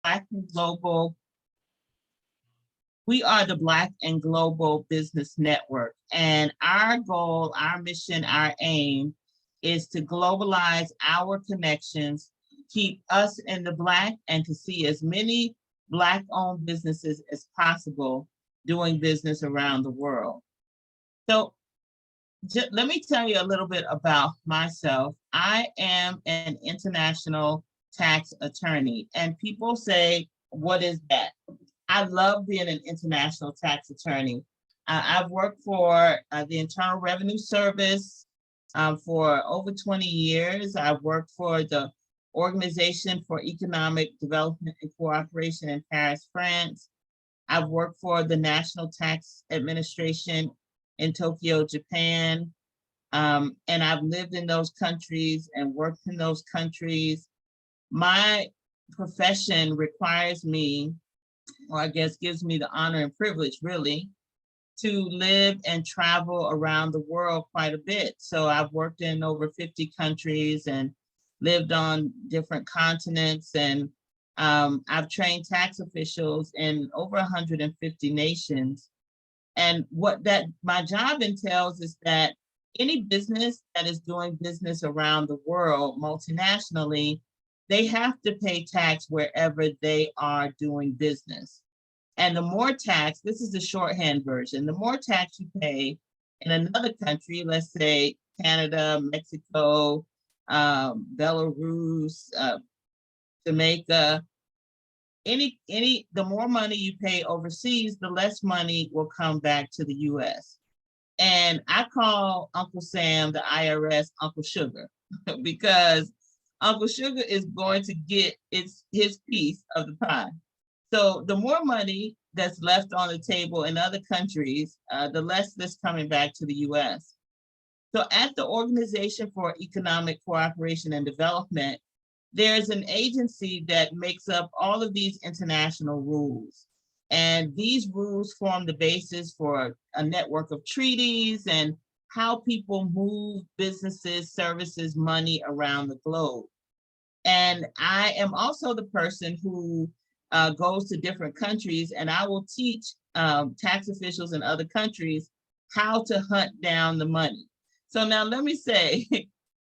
Black and Global, we are the Black and Global Business Network. And our goal, our mission, our aim is to globalize our connections, keep us in the Black, and to see as many Black-owned businesses as possible doing business around the world. So let me tell you a little bit about myself. I am an international tax attorney, and people say, what is that? I love being an international tax attorney. I've worked for the Internal Revenue Service for over 20 years. I've worked for the Organization for Economic Development and Cooperation in Paris, France. I've worked for the National Tax Administration in Tokyo, Japan. And I've lived in those countries and worked in those countries. My profession requires me, or I guess gives me the honor and privilege really, to live and travel around the world quite a bit. So I've worked in over 50 countries and lived on different continents, and I've trained tax officials in over 150 nations. And what that my job entails is that any business that is doing business around the world multinationally, they have to pay tax wherever they are doing business. And the more tax, this is the shorthand version, the more tax you pay in another country, let's say Canada, Mexico, Belarus, Jamaica, the more money you pay overseas, the less money will come back to the US. And I call Uncle Sam, the IRS, Uncle Sugar, because Uncle Sugar is going to get his piece of the pie. So the more money that's left on the table in other countries, the less that's coming back to the US. So at the Organization for Economic Cooperation and Development, there's an agency that makes up all of these international rules. And these rules form the basis for a network of treaties and how people move businesses, services, money around the globe. And I am also the person who goes to different countries, and I will teach tax officials in other countries how to hunt down the money. So now let me say,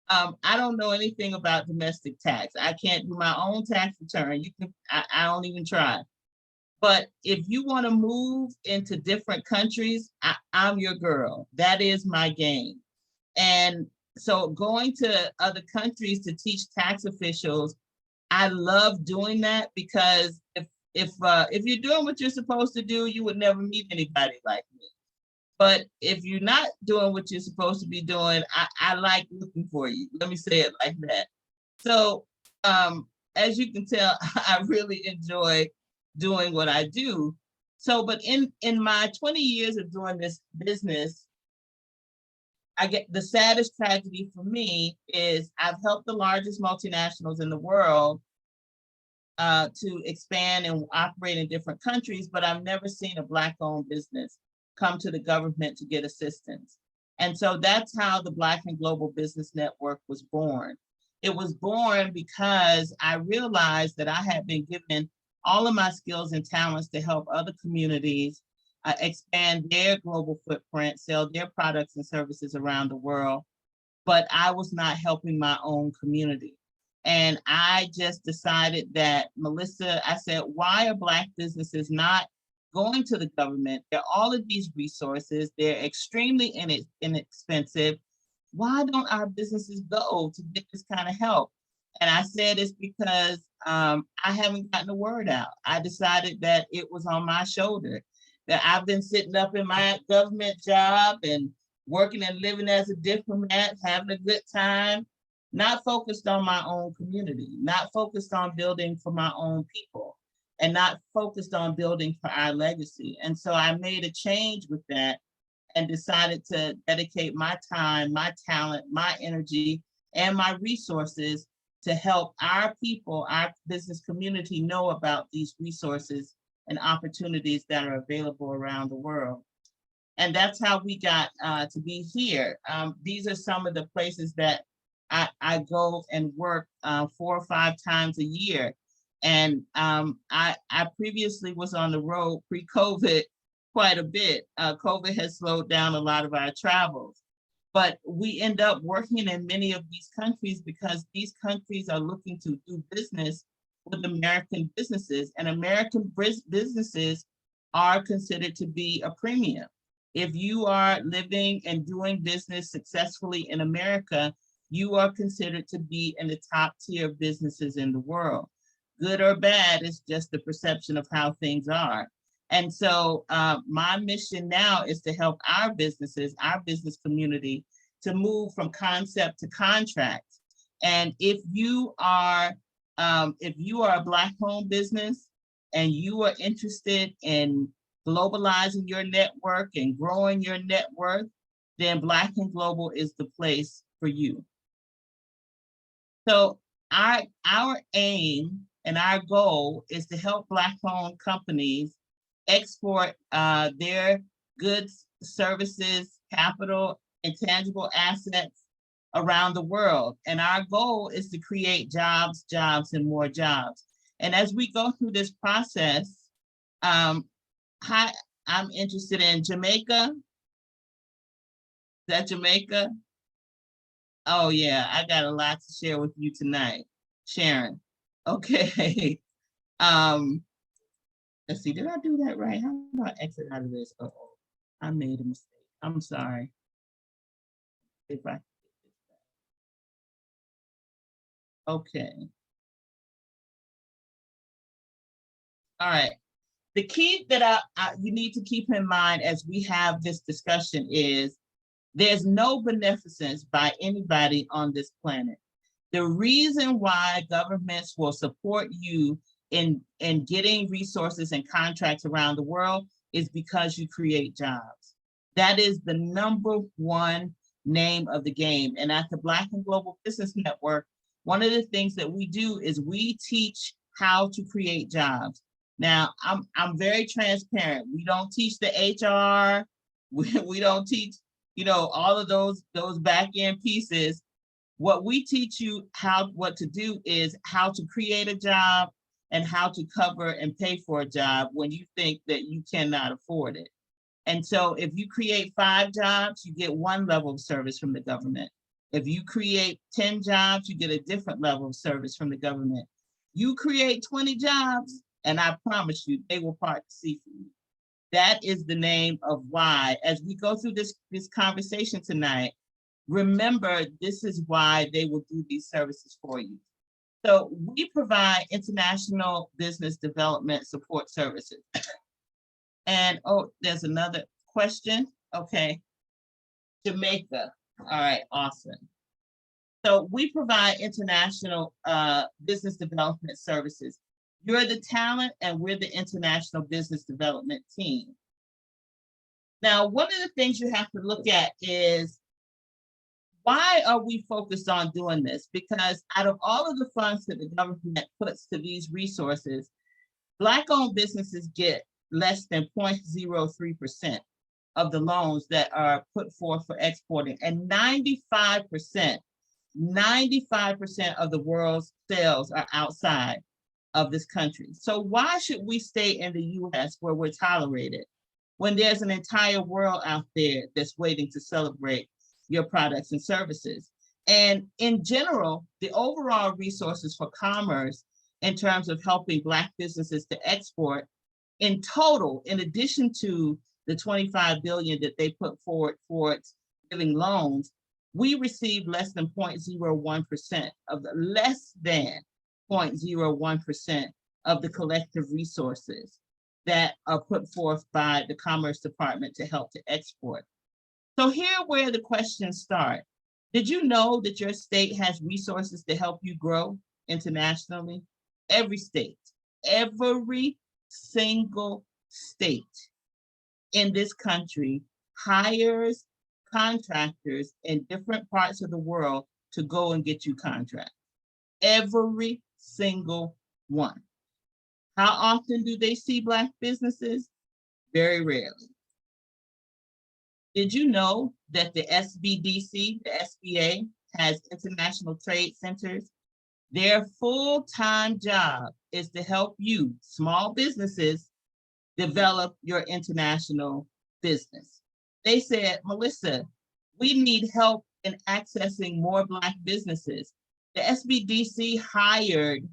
I don't know anything about domestic tax. I can't do my own tax return. I don't even try. But if you want to move into different countries, I'm your girl. That is my game. And so going to other countries to teach tax officials, I love doing that, because if you're doing what you're supposed to do, you would never meet anybody like me. But if you're not doing what you're supposed to be doing, I like looking for you. Let me say it like that. So as you can tell, I really enjoy doing what I do. So, but in my 20 years of doing this business, I get the saddest tragedy for me is I've helped the largest multinationals in the world to expand and operate in different countries, but I've never seen a Black-owned business come to the government to get assistance. And so that's how the Black and Global Business Network was born. It was born because I realized that I had been given all of my skills and talents to help other communities expand their global footprint, sell their products and services around the world, but I was not helping my own community. And I just decided that, Melissa, I said, why are Black businesses not going to the government? There are all of these resources. They're extremely inexpensive. Why don't our businesses go to get this kind of help? And I said it's because I haven't gotten the word out. I decided that it was on my shoulder, that I've been sitting up in my government job and working and living as a diplomat, having a good time, not focused on my own community, not focused on building for my own people, and not focused on building for our legacy. And so I made a change with that and decided to dedicate my time, my talent, my energy, and my resources to help our people, our business community, know about these resources and opportunities that are available around the world. And that's how we got to be here. These are some of the places that I go and work 4 or 5 times a year. And I previously was on the road pre-COVID quite a bit. COVID has slowed down a lot of our travels, but we end up working in many of these countries because these countries are looking to do business with American businesses, and American businesses are considered to be a premium. If you are living and doing business successfully in America, you are considered to be in the top tier of businesses in the world. Good or bad, it's just the perception of how things are. And so my mission now is to help our businesses, our business community, to move from concept to contract. And if you are a Black-owned business and you are interested in globalizing your network and growing your net worth, then Black and Global is the place for you. So our aim and our goal is to help Black-owned companies export their goods, services, capital, and tangible assets around the world. And our goal is to create jobs, jobs, and more jobs. And as we go through this process, I'm interested in Jamaica. Is that Jamaica? Oh yeah, I got a lot to share with you tonight, Sharon. Okay. Let's see, did I do that right? How do I exit out of this? Uh-oh, I made a mistake. I'm sorry. If I, okay. All right. The key that you need to keep in mind as we have this discussion is there's no beneficence by anybody on this planet. The reason why governments will support you in getting resources and contracts around the world is because you create jobs. That is the #1 name of the game. And at the Black and Global Business Network, one of the things that we do is we teach how to create jobs. Now, I'm very transparent. We don't teach the HR. We don't teach, all of those back end pieces. What we teach you what to do is how to create a job and how to cover and pay for a job when you think that you cannot afford it. And so if you create 5 jobs, you get one level of service from the government. If you create 10 jobs, you get a different level of service from the government. You create 20 jobs, and I promise you, they will part the sea for you. That is the name of why, as we go through this conversation tonight, remember, this is why they will do these services for you. So we provide international business development support services. And, oh, there's another question. Okay, Jamaica. All right, awesome. So we provide international business development services. You're the talent and we're the international business development team. Now, one of the things you have to look at is, why are we focused on doing this? Because out of all of the funds that the government puts to these resources, Black-owned businesses get less than 0.03% of the loans that are put forth for exporting, and 95% of the world's sales are outside of this country. So why should we stay in the US where we're tolerated when there's an entire world out there that's waiting to celebrate your products and services? And in general, the overall resources for commerce in terms of helping Black businesses to export in total, in addition to the $25 billion that they put forward for giving loans, we receive less than 0.01% of the less than 0.01% of the collective resources that are put forth by the Commerce Department to help to export. So here where the questions start. Did you know that your state has resources to help you grow internationally? Every state, every single state in this country hires contractors in different parts of the world to go and get you contracts. Every single one. How often do they see Black businesses? Very rarely. Did you know that the SBDC, the SBA, has international trade centers? Their full-time job is to help you, small businesses, develop your international business. They said, Melissa, we need help in accessing more Black businesses. The SBDC hired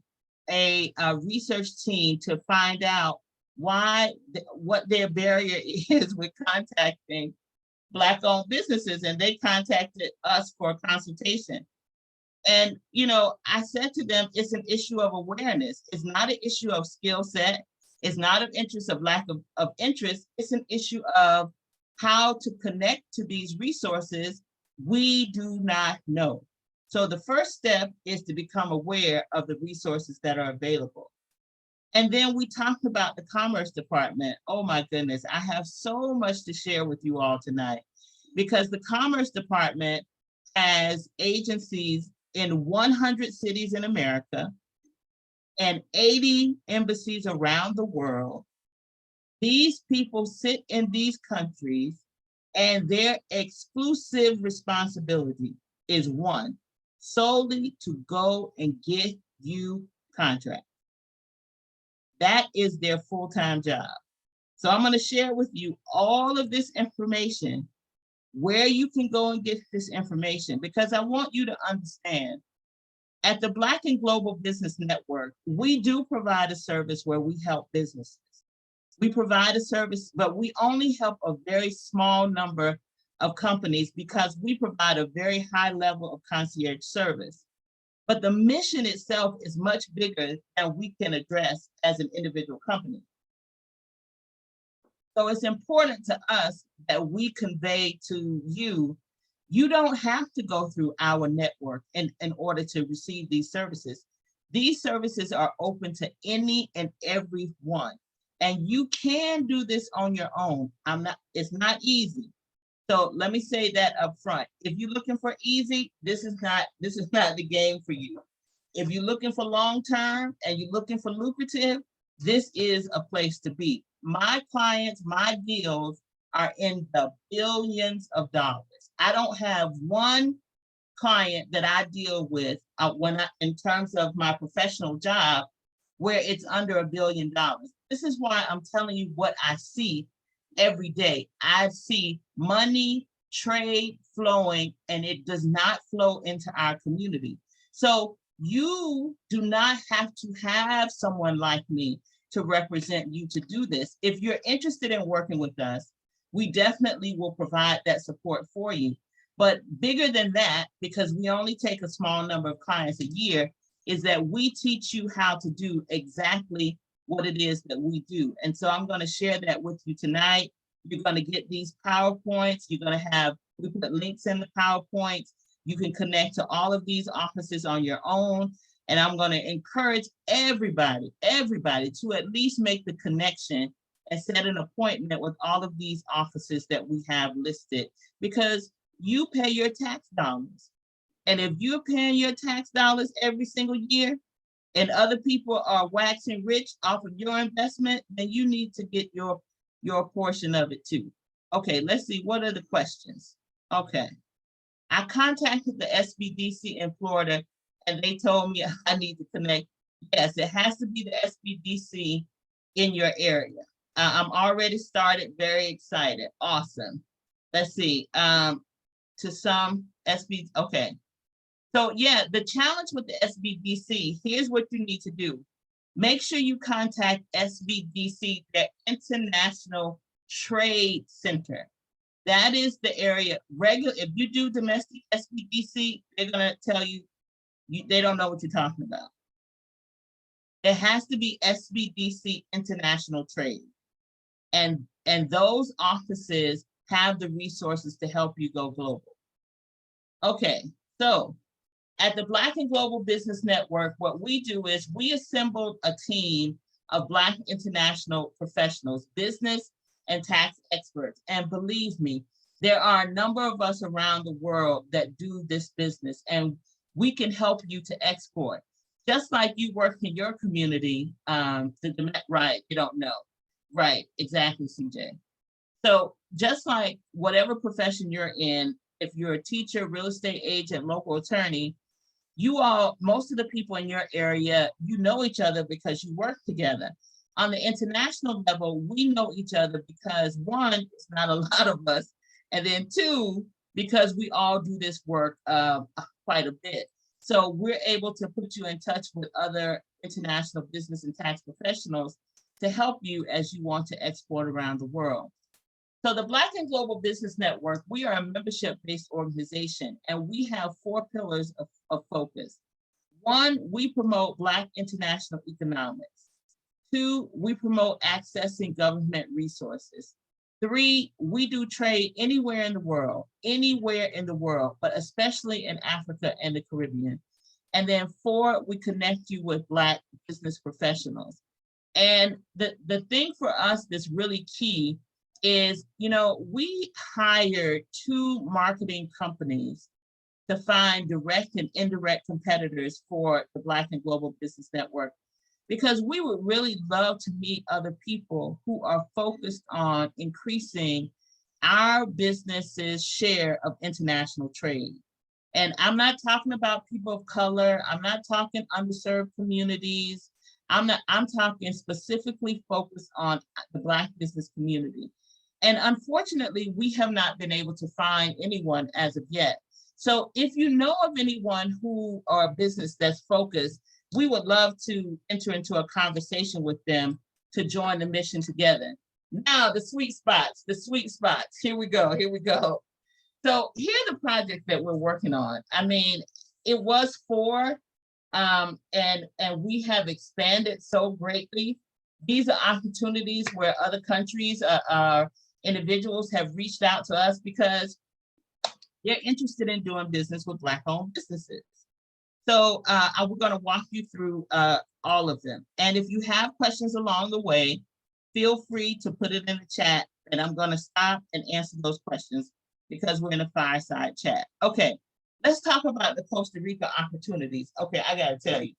a research team to find out what their barrier is with contacting Black-owned businesses, and they contacted us for a consultation. And, I said to them, it's an issue of awareness. It's not an issue of skill set. It's not an interest of lack of interest. It's an issue of how to connect to these resources we do not know. So the first step is to become aware of the resources that are available. And then we talked about the Commerce Department. Oh my goodness, I have so much to share with you all tonight, because the Commerce Department has agencies in 100 cities in America and 80 embassies around the world. These people sit in these countries, and their exclusive responsibility is one, solely to go and get you contracts. That is their full-time job. So I'm going to share with you all of this information, where you can go and get this information, because I want you to understand, at the Black and Global Business Network, we do provide a service where we help businesses. We provide a service, but we only help a very small number of companies because we provide a very high level of concierge service. But the mission itself is much bigger than we can address as an individual company. So it's important to us that we convey to you, you don't have to go through our network in order to receive these services. These services are open to any and every one. And you can do this on your own. It's not easy. So let me say that up front. If you're looking for easy, this is not the game for you. If you're looking for long-term and you're looking for lucrative, this is a place to be. My clients, my deals are in the billions of dollars. I don't have one client that I deal with in terms of my professional job where it's under $1 billion. This is why I'm telling you what I see every day. I see money, trade flowing, and it does not flow into our community. So you do not have to have someone like me to represent you to do this. If you're interested in working with us, we definitely will provide that support for you. But bigger than that, because we only take a small number of clients a year, is that we teach you how to do exactly what it is that we do. And so I'm going to share that with you tonight. You're going to get these PowerPoints. We put links in the PowerPoints. You can connect to all of these offices on your own. And I'm going to encourage everybody to at least make the connection and set an appointment with all of these offices that we have listed, because you pay your tax dollars. And if you're paying your tax dollars every single year and other people are waxing rich off of your investment, then you need to get your portion of it too. Okay, let's see, what are the questions? Okay, I contacted the SBDC in Florida and they told me I need to connect. Yes, it has to be the SBDC in your area. I'm already started, very excited, awesome. Let's see, to some SB, okay. So yeah, the challenge with the SBDC, here's what you need to do. Make sure you contact SBDC, the International Trade Center. That is the area, if you do domestic SBDC, they're gonna tell you, they don't know what you're talking about. It has to be SBDC International Trade. And those offices have the resources to help you go global. Okay, so at the Black and Global Business Network, what we do is we assembled a team of Black international professionals, business and tax experts. And believe me, there are a number of us around the world that do this business, and we can help you to export. Just like you work in your community, right, you don't know. Right, exactly, CJ. So just like whatever profession you're in, if you're a teacher, real estate agent, local attorney, You all, most of the people in your area, you know each other because you work together. On the international level, we know each other because one, it's not a lot of us, and then two, because we all do this work quite a bit. So we're able to put you in touch with other international business and tax professionals to help you as you want to export around the world. So the Black and Global Business Network, we are a membership-based organization, and we have four pillars of focus. One, we promote Black international economics. Two, we promote accessing government resources. Three, we do trade anywhere in the world, but especially in Africa and the Caribbean. And then four, we connect you with Black business professionals. And the thing for us that's really key is, we hired two marketing companies to find direct and indirect competitors for the Black and Global Business Network, because we would really love to meet other people who are focused on increasing our business's share of international trade. And I'm not talking about people of color. I'm not talking underserved communities. I'm talking specifically focused on the Black business community. And unfortunately, we have not been able to find anyone as of yet. So if you know of anyone who are a business that's focused, we would love to enter into a conversation with them to join the mission together. Now, the sweet spots. Here we go. So here's the project that we're working on. I mean, it was four, and we have expanded so greatly. These are opportunities where other countries, individuals have reached out to us because they're interested in doing business with Black-owned businesses. So we're going to walk you through all of them. And if you have questions along the way, feel free to put it in the chat, and I'm going to stop and answer those questions because we're in a fireside chat. Okay, let's talk about the Costa Rica opportunities. Okay, I got to tell you,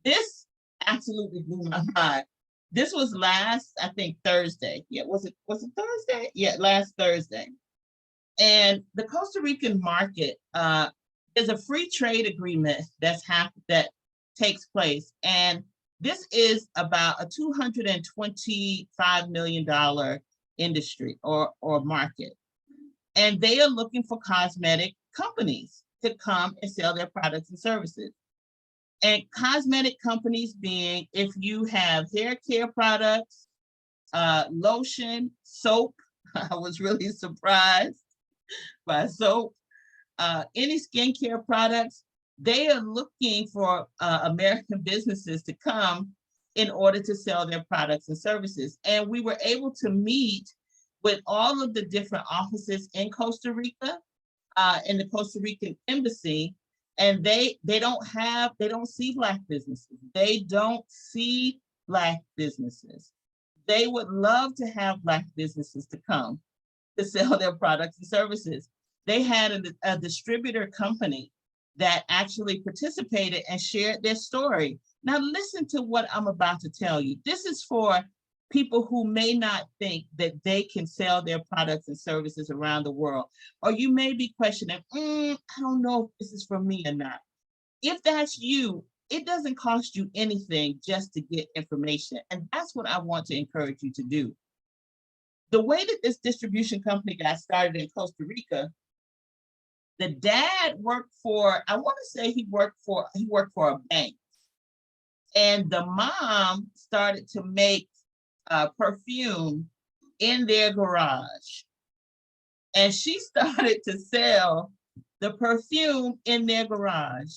this absolutely blew my mind. This was last, I think, Thursday. Yeah, was it Thursday? Yeah, last Thursday. And the Costa Rican market, there's a free trade agreement that takes place. And this is about a $225 million industry or market. And they are looking for cosmetic companies to come and sell their products and services. And cosmetic companies being, if you have hair care products, lotion, soap, I was really surprised by soap, any skincare products, they are looking for American businesses to come in order to sell their products and services. And we were able to meet with all of the different offices in Costa Rica, in the Costa Rican embassy, and they don't see Black businesses. They don't see Black businesses. They would love to have Black businesses to come to sell their products and services. They had a distributor company that actually participated and shared their story. Now listen to what I'm about to tell you. This is for people who may not think that they can sell their products and services around the world. Or you may be questioning, I don't know if this is for me or not. If that's you, it doesn't cost you anything just to get information. And that's what I want to encourage you to do. The way that this distribution company got started in Costa Rica, the dad worked for, I want to say he worked for a bank. And the mom started to make perfume in their garage. And she started to sell the perfume in their garage.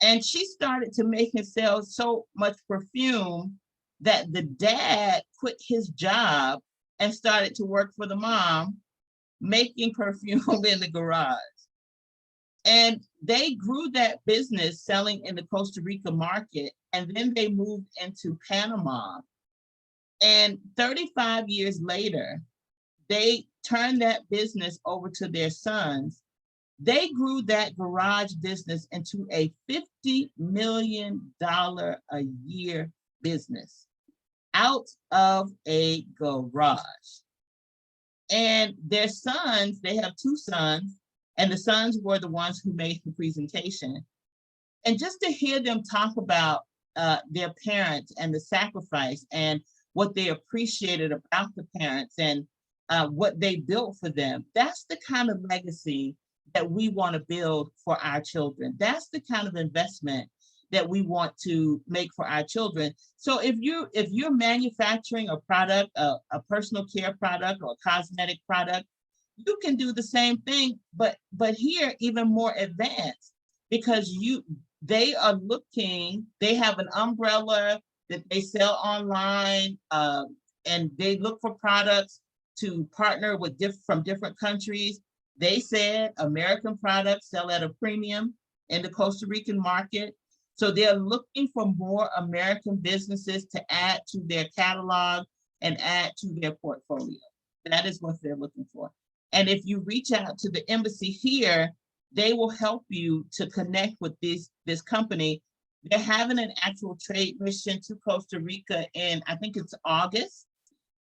And she started to make and sell so much perfume that the dad quit his job and started to work for the mom, making perfume in the garage. And they grew that business selling in the Costa Rica market. And then they moved into Panama. And 35 years later, they turned that business over to their sons. They grew that garage business into a $50 million a year business out of a garage. And their sons, they have two sons, and the sons were the ones who made the presentation. And just to hear them talk about their parents and the sacrifice and what they appreciated about the parents and what they built for them, that's the kind of legacy that we want to build for our children. That's the kind of investment that we want to make for our children. So if you're manufacturing a product, a personal care product or a cosmetic product, you can do the same thing, but here even more advanced, because they are looking, they have an umbrella that they sell online, and they look for products to partner with from different countries. They said American products sell at a premium in the Costa Rican market. So they're looking for more American businesses to add to their catalog and add to their portfolio. That is what they're looking for. And if you reach out to the embassy here, they will help you to connect with this company. They're having an actual trade mission to Costa Rica in, I think it's August,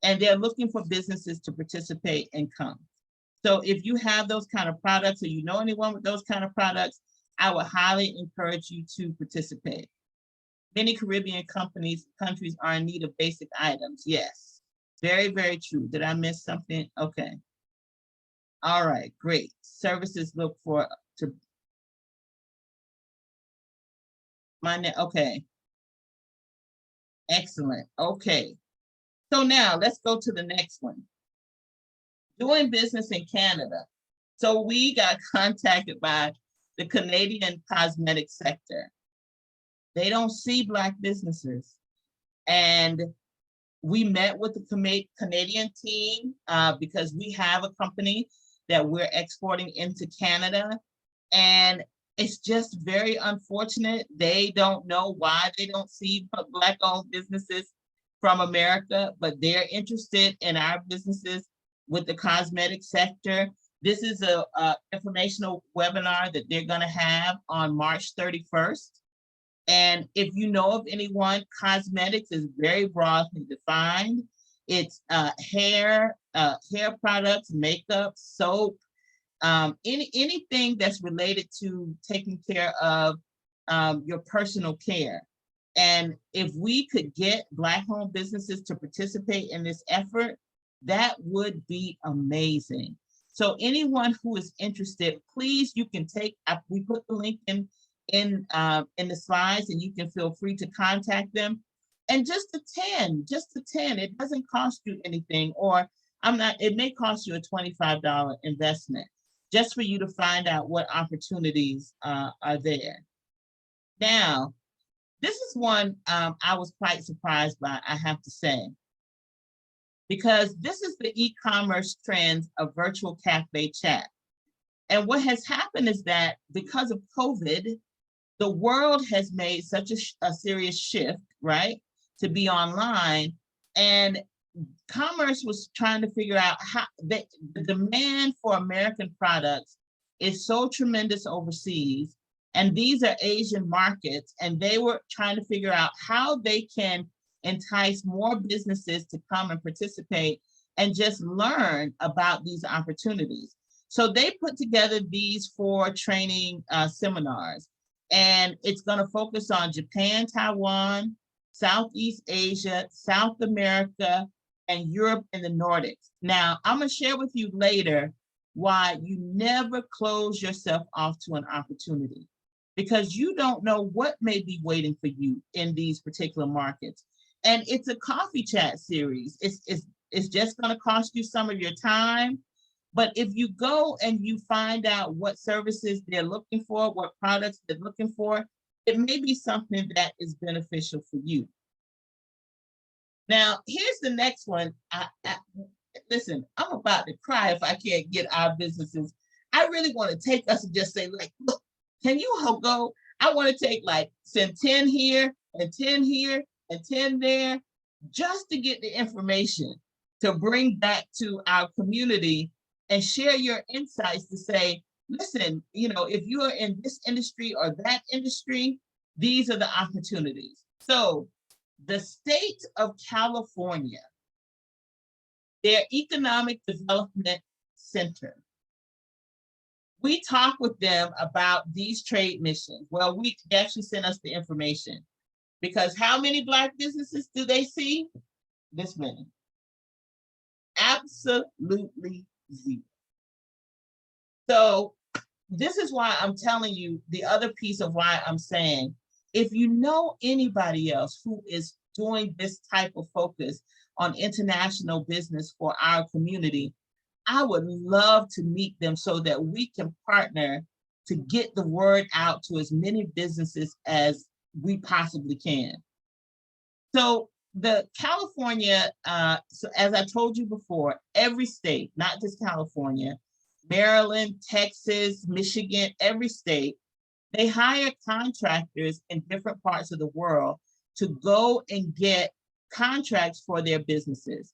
and they're looking for businesses to participate and come. So if you have those kind of products or you know anyone with those kind of products, I would highly encourage you to participate. Many Caribbean countries are in need of basic items. Yes, very, very true. Did I miss something? Okay. All right, great. Services look for to okay. Excellent. Okay. So now let's go to the next one. Doing business in Canada. So we got contacted by the Canadian cosmetic sector. They don't see Black businesses. And we met with the Canadian team because we have a company that we're exporting into Canada. And it's just very unfortunate. They don't know why they don't see Black-owned businesses from America, but they're interested in our businesses with the cosmetic sector. This is a informational webinar that they're going to have on March 31st. And if you know of anyone, cosmetics is very broadly defined. It's hair products, makeup, soap, anything that's related to taking care of your personal care. And if we could get Black-owned businesses to participate in this effort, that would be amazing. So anyone who is interested, please, you can we put the link in the slides, and you can feel free to contact them. And just attend, it doesn't cost you anything, or it may cost you a $25 investment just for you to find out what opportunities are there. Now, this is one I was quite surprised by, I have to say, because this is the e-commerce trends of virtual cafe chat. And what has happened is that because of COVID, the world has made such a serious shift, right, to be online. And commerce was trying to figure out how the demand for American products is so tremendous overseas. And these are Asian markets. And they were trying to figure out how they can entice more businesses to come and participate and just learn about these opportunities. So they put together these 4 training seminars, and it's going to focus on Japan, Taiwan, Southeast Asia, South America, and Europe and the Nordics. Now, I'm going to share with you later why you never close yourself off to an opportunity, because you don't know what may be waiting for you in these particular markets. And it's a coffee chat series. It's just going to cost you some of your time. But if you go and you find out what services they're looking for, what products they're looking for, it may be something that is beneficial for you. Now, here's the next one. Listen, I'm about to cry if I can't get our businesses. I really want to take us and just say, like, look, can you help go? I want to take, like, send 10 here and 10 here and 10 there, just to get the information to bring back to our community and share your insights to say, listen, if you are in this industry or that industry, these are the opportunities. So the state of California, their Economic Development Center, We talk with them about these trade missions. Well, they actually sent us the information, because how many Black businesses do they see? This many. Absolutely zero. So this is why I'm telling you the other piece of why I'm saying, if you know anybody else who is doing this type of focus on international business for our community, I would love to meet them so that we can partner to get the word out to as many businesses as we possibly can. So the California, so as I told you before, every state, not just California, Maryland, Texas, Michigan, every state, they hire contractors in different parts of the world to go and get contracts for their businesses.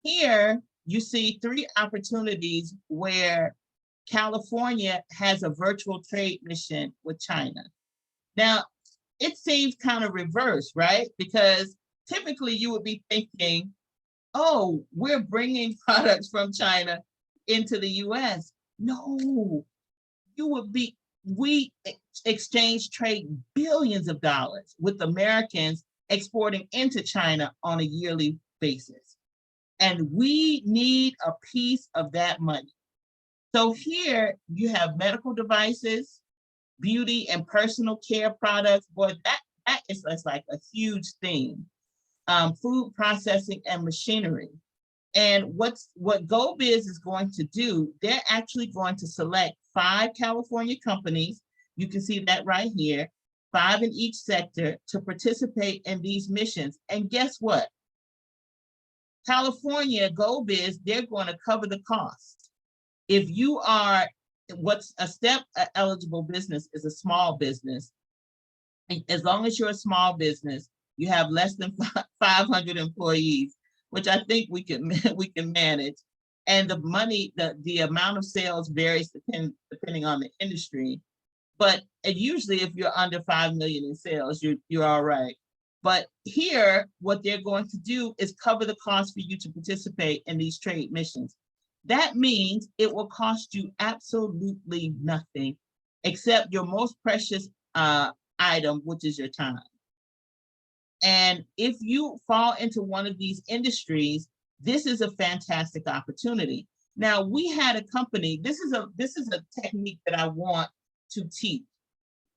Here, you see 3 opportunities where California has a virtual trade mission with China. Now, it seems kind of reverse, right? Because typically you would be thinking, oh, we're bringing products from China into the US. No, we exchange trade billions of dollars with Americans exporting into China on a yearly basis. And we need a piece of that money. So here you have medical devices, beauty and personal care products. Boy, that is like a huge theme. Food processing and machinery. And what GoBiz is going to do, they're actually going to select 5 California companies. You can see that right here, 5 in each sector, to participate in these missions. And guess what? California GoBiz, they're going to cover the cost. If you are, what's a STEP eligible business is a small business. As long as you're a small business, you have less than 500 employees, which I think we can manage. And the money, the amount of sales varies depending on the industry. But usually if you're under 5 million in sales, you're all right. But here, what they're going to do is cover the cost for you to participate in these trade missions. That means it will cost you absolutely nothing except your most precious item, which is your time. And if you fall into one of these industries, this is a fantastic opportunity. Now, we had a company, this is a technique that I want to teach.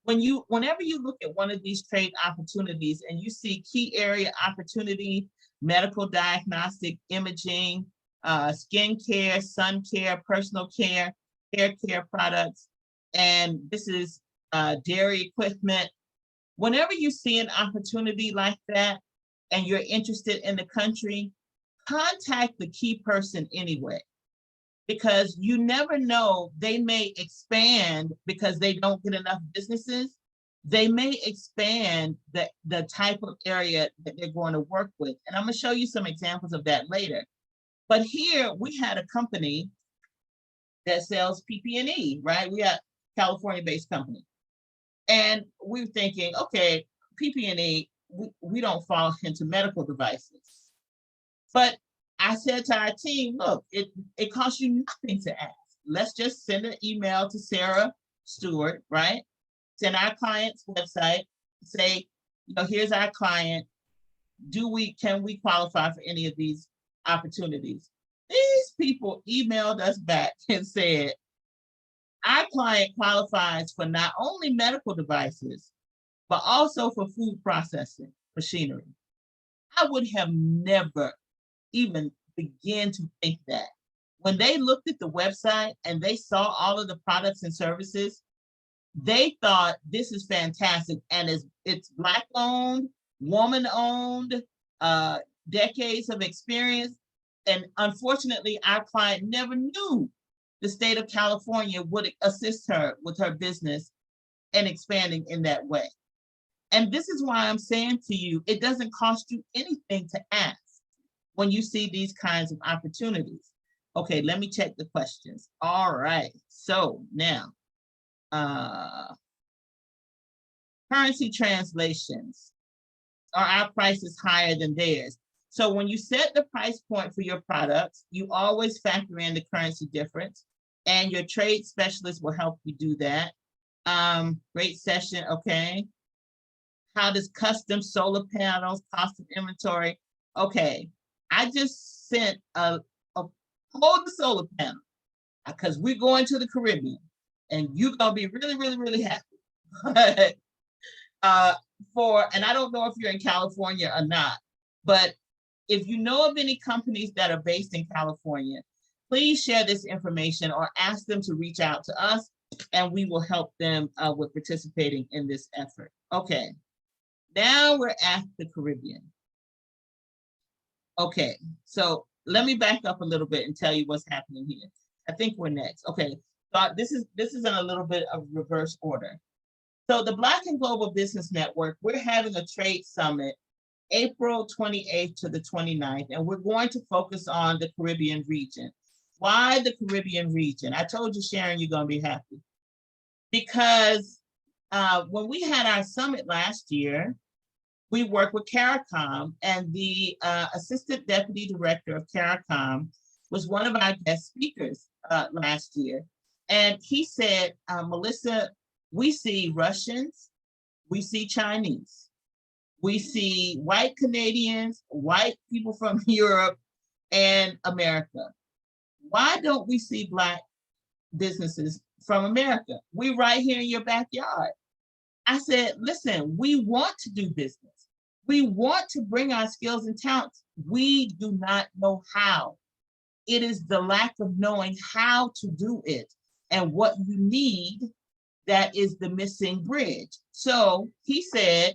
Whenever you look at one of these trade opportunities and you see key area opportunity, medical diagnostic, imaging, skincare, sun care, personal care, hair care products, and this is dairy equipment. Whenever you see an opportunity like that and you're interested in the country, contact the key person anyway, because you never know, they may expand because they don't get enough businesses. They may expand the type of area that they're going to work with. And I'm going to show you some examples of that later. But here we had a company that sells PP&E, right? We have a California-based company. And we're thinking, okay, PP&E, we don't fall into medical devices. But I said to our team, look, it costs you nothing to ask. Let's just send an email to Sarah Stewart, right? Send our client's website, say, here's our client. Can we qualify for any of these opportunities? These people emailed us back and said, our client qualifies for not only medical devices, but also for food processing machinery. I would have never even began to think that. When they looked at the website and they saw all of the products and services, they thought this is fantastic. And it's Black owned, woman owned, decades of experience. And unfortunately, our client never knew the state of California would assist her with her business and expanding in that way. And this is why I'm saying to you, it doesn't cost you anything to ask when you see these kinds of opportunities. Okay, let me check the questions. All right, so now, currency translations. Are our prices higher than theirs? So when you set the price point for your products, you always factor in the currency difference. and your trade specialist will help you do that. Great session, okay. How does custom solar panels, cost of inventory? Okay, I just sent hold the solar panel because we're going to the Caribbean and you're gonna be really, really, really happy. And I don't know if you're in California or not, but if you know of any companies that are based in California, please share this information or ask them to reach out to us and we will help them with participating in this effort. Okay, now we're at the Caribbean. Okay, so let me back up a little bit and tell you what's happening here. I think we're next. Okay, so this is in a little bit of reverse order. So the Black and Global Business Network, we're having a trade summit April 28th to the 29th, and we're going to focus on the Caribbean region. Why the Caribbean region? I told you, Sharon, you're going to be happy. Because when we had our summit last year, we worked with CARICOM, and the Assistant Deputy Director of CARICOM was one of our guest speakers last year. And he said, Melissa, we see Russians, we see Chinese, we see white Canadians, white people from Europe and America. Why don't we see Black businesses from America? We're right here in your backyard. I said, listen, we want to do business. We want to bring our skills and talents. We do not know how. It is the lack of knowing how to do it and what you need that is the missing bridge. So he said,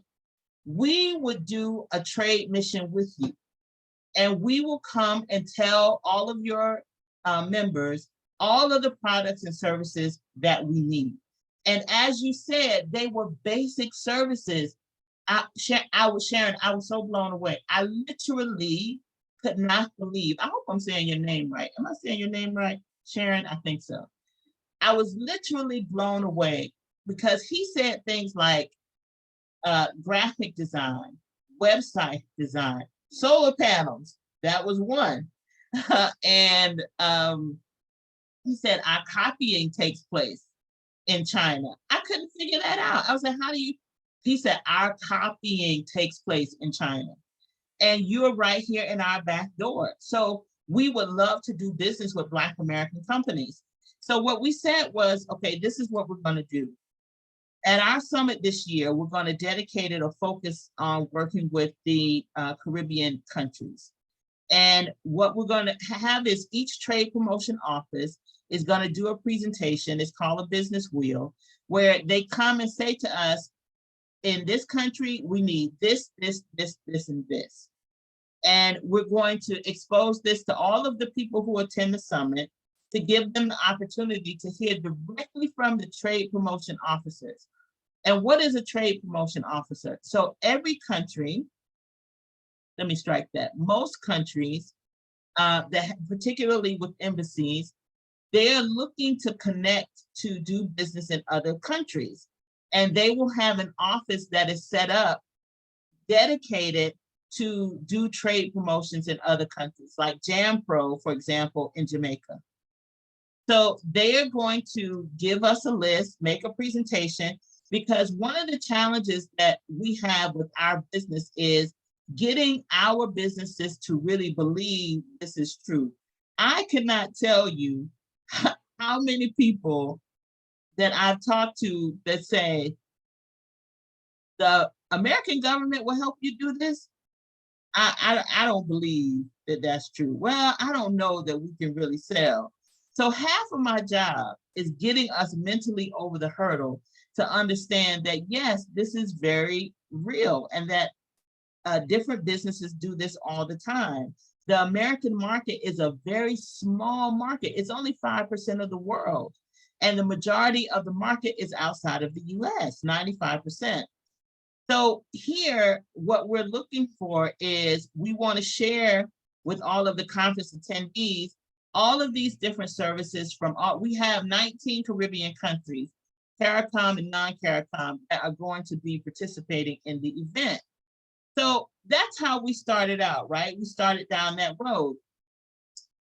we would do a trade mission with you and we will come and tell all of your members all of the products and services that we need. And as you said, they were basic services. Sharon, I was so blown away. I literally could not believe. I hope I'm saying your name right. Am I saying your name right, Sharon? I think so. I was literally blown away because he said things like graphic design, website design, solar panels. That was one. And he said our copying takes place in China. I couldn't figure that out. I was like, how do you? He said our copying takes place in China. And you're right here in our back door. So we would love to do business with Black American companies. So what we said was, okay, this is what we're going to do. At our summit this year, we're going to dedicate it or focus on working with the Caribbean countries. And what we're going to have is each trade promotion office is going to do a presentation. It's called a business wheel, where they come and say to us, in this country, we need this, this, this, this, and this. And we're going to expose this to all of the people who attend the summit to give them the opportunity to hear directly from the trade promotion officers. And what is a trade promotion officer? So every country, let me strike that, most countries, that particularly with embassies, they're looking to connect to do business in other countries. And they will have an office that is set up, dedicated to do trade promotions in other countries, like JamPro, for example, in Jamaica. So they are going to give us a list, make a presentation, because one of the challenges that we have with our business is getting our businesses to really believe this is true. I cannot tell you how many people that I've talked to that say, the American government will help you do this. I don't believe that that's true. Well, I don't know that we can really sell. So half of my job is getting us mentally over the hurdle to understand that, yes, this is very real and that different businesses do this all the time. The American market is a very small market. It's only 5% of the world. And the majority of the market is outside of the US, 95%. So here, what we're looking for is we want to share with all of the conference attendees all of these different services from all, we have 19 Caribbean countries, CARICOM and non-CARICOM, that are going to be participating in the event. So that's how we started out, right? We started down that road.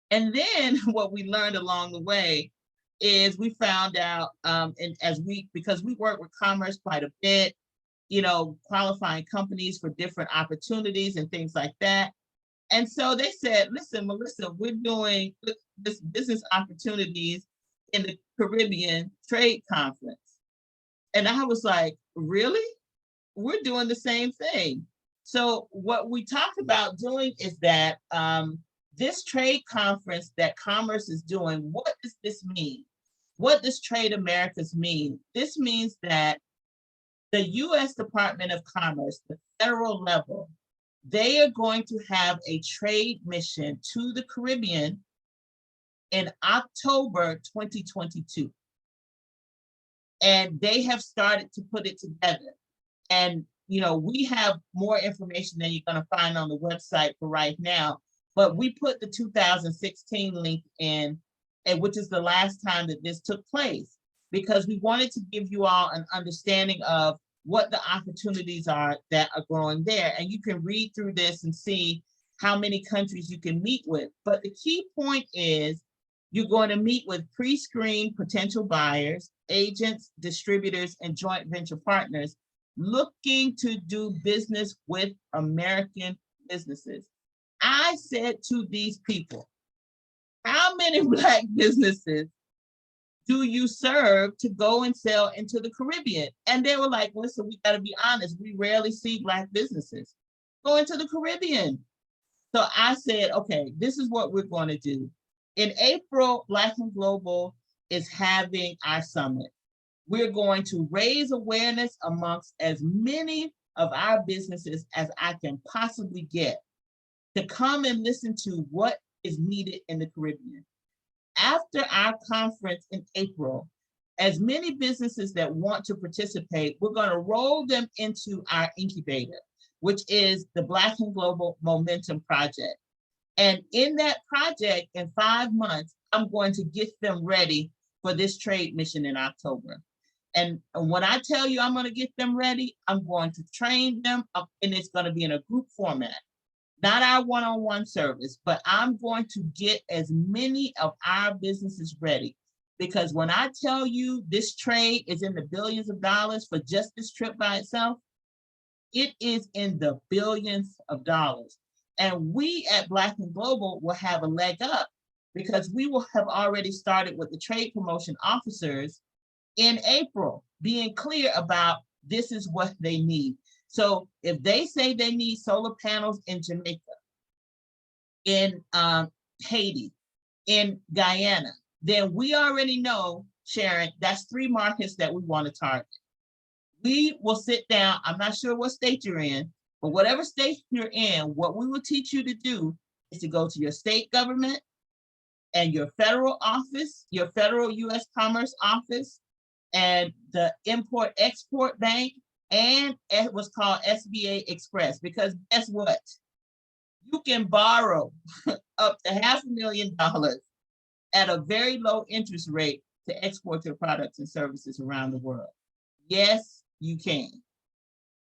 And then what we learned along the way is we found out, and because we work with commerce quite a bit, qualifying companies for different opportunities and things like that. And so they said, listen, Melissa, we're doing this business opportunities in the Caribbean Trade Conference. And I was like, really? We're doing the same thing. So what we talked about doing is that this trade conference that Commerce is doing, what does this mean? What does Trade Americas mean? This means that the U.S. Department of Commerce, the federal level, they are going to have a trade mission to the Caribbean in October 2022. And they have started to put it together. And, we have more information than you're going to find on the website for right now, but we put the 2016 link in, and which is the last time that this took place, because we wanted to give you all an understanding of what the opportunities are that are growing there. And you can read through this and see how many countries you can meet with. But the key point is you're going to meet with pre-screened potential buyers, agents, distributors, and joint venture partners looking to do business with American businesses. I said to these people, how many Black businesses do you serve to go and sell into the Caribbean? And they were like, listen, we got to be honest. We rarely see Black businesses go into the Caribbean. So I said, okay, this is what we're going to do. In April, Black and Global is having our summit. We're going to raise awareness amongst as many of our businesses as I can possibly get to come and listen to what is needed in the Caribbean. After our conference in April, as many businesses that want to participate, we're going to roll them into our incubator, which is the Black and Global Momentum Project. And in that project, in 5 months, I'm going to get them ready for this trade mission in October. And when I tell you I'm going to get them ready, I'm going to train them, and it's going to be in a group format. Not our one-on-one service, but I'm going to get as many of our businesses ready. Because when I tell you this trade is in the billions of dollars for just this trip by itself, it is in the billions of dollars. And we at Black and Global will have a leg up because we will have already started with the trade promotion officers in April, being clear about this is what they need. So if they say they need solar panels in Jamaica, in Haiti, in Guyana, then we already know, Sharon, that's 3 markets that we want to target. We will sit down, I'm not sure what state you're in, but whatever state you're in, what we will teach you to do is to go to your state government and your federal office, your federal U.S. Commerce office, and the Import-Export Bank, and what's called SBA Express, because guess what? You can borrow up to $500,000 at a very low interest rate to export your products and services around the world. Yes, you can.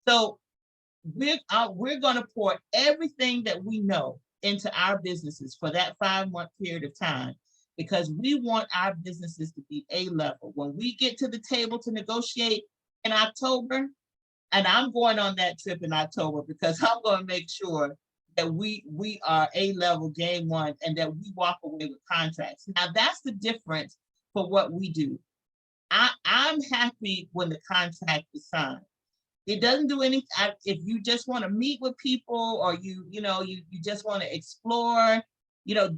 So we're going to pour everything that we know into our businesses for that 5-month period of time, because we want our businesses to be A-level. When we get to the table to negotiate in October, and I'm going on that trip in October because I'm going to make sure that we are A-level game one and that we walk away with contracts. Now that's the difference for what we do. I'm happy when the contract is signed. It doesn't do anything. If you just want to meet with people, or you just want to explore,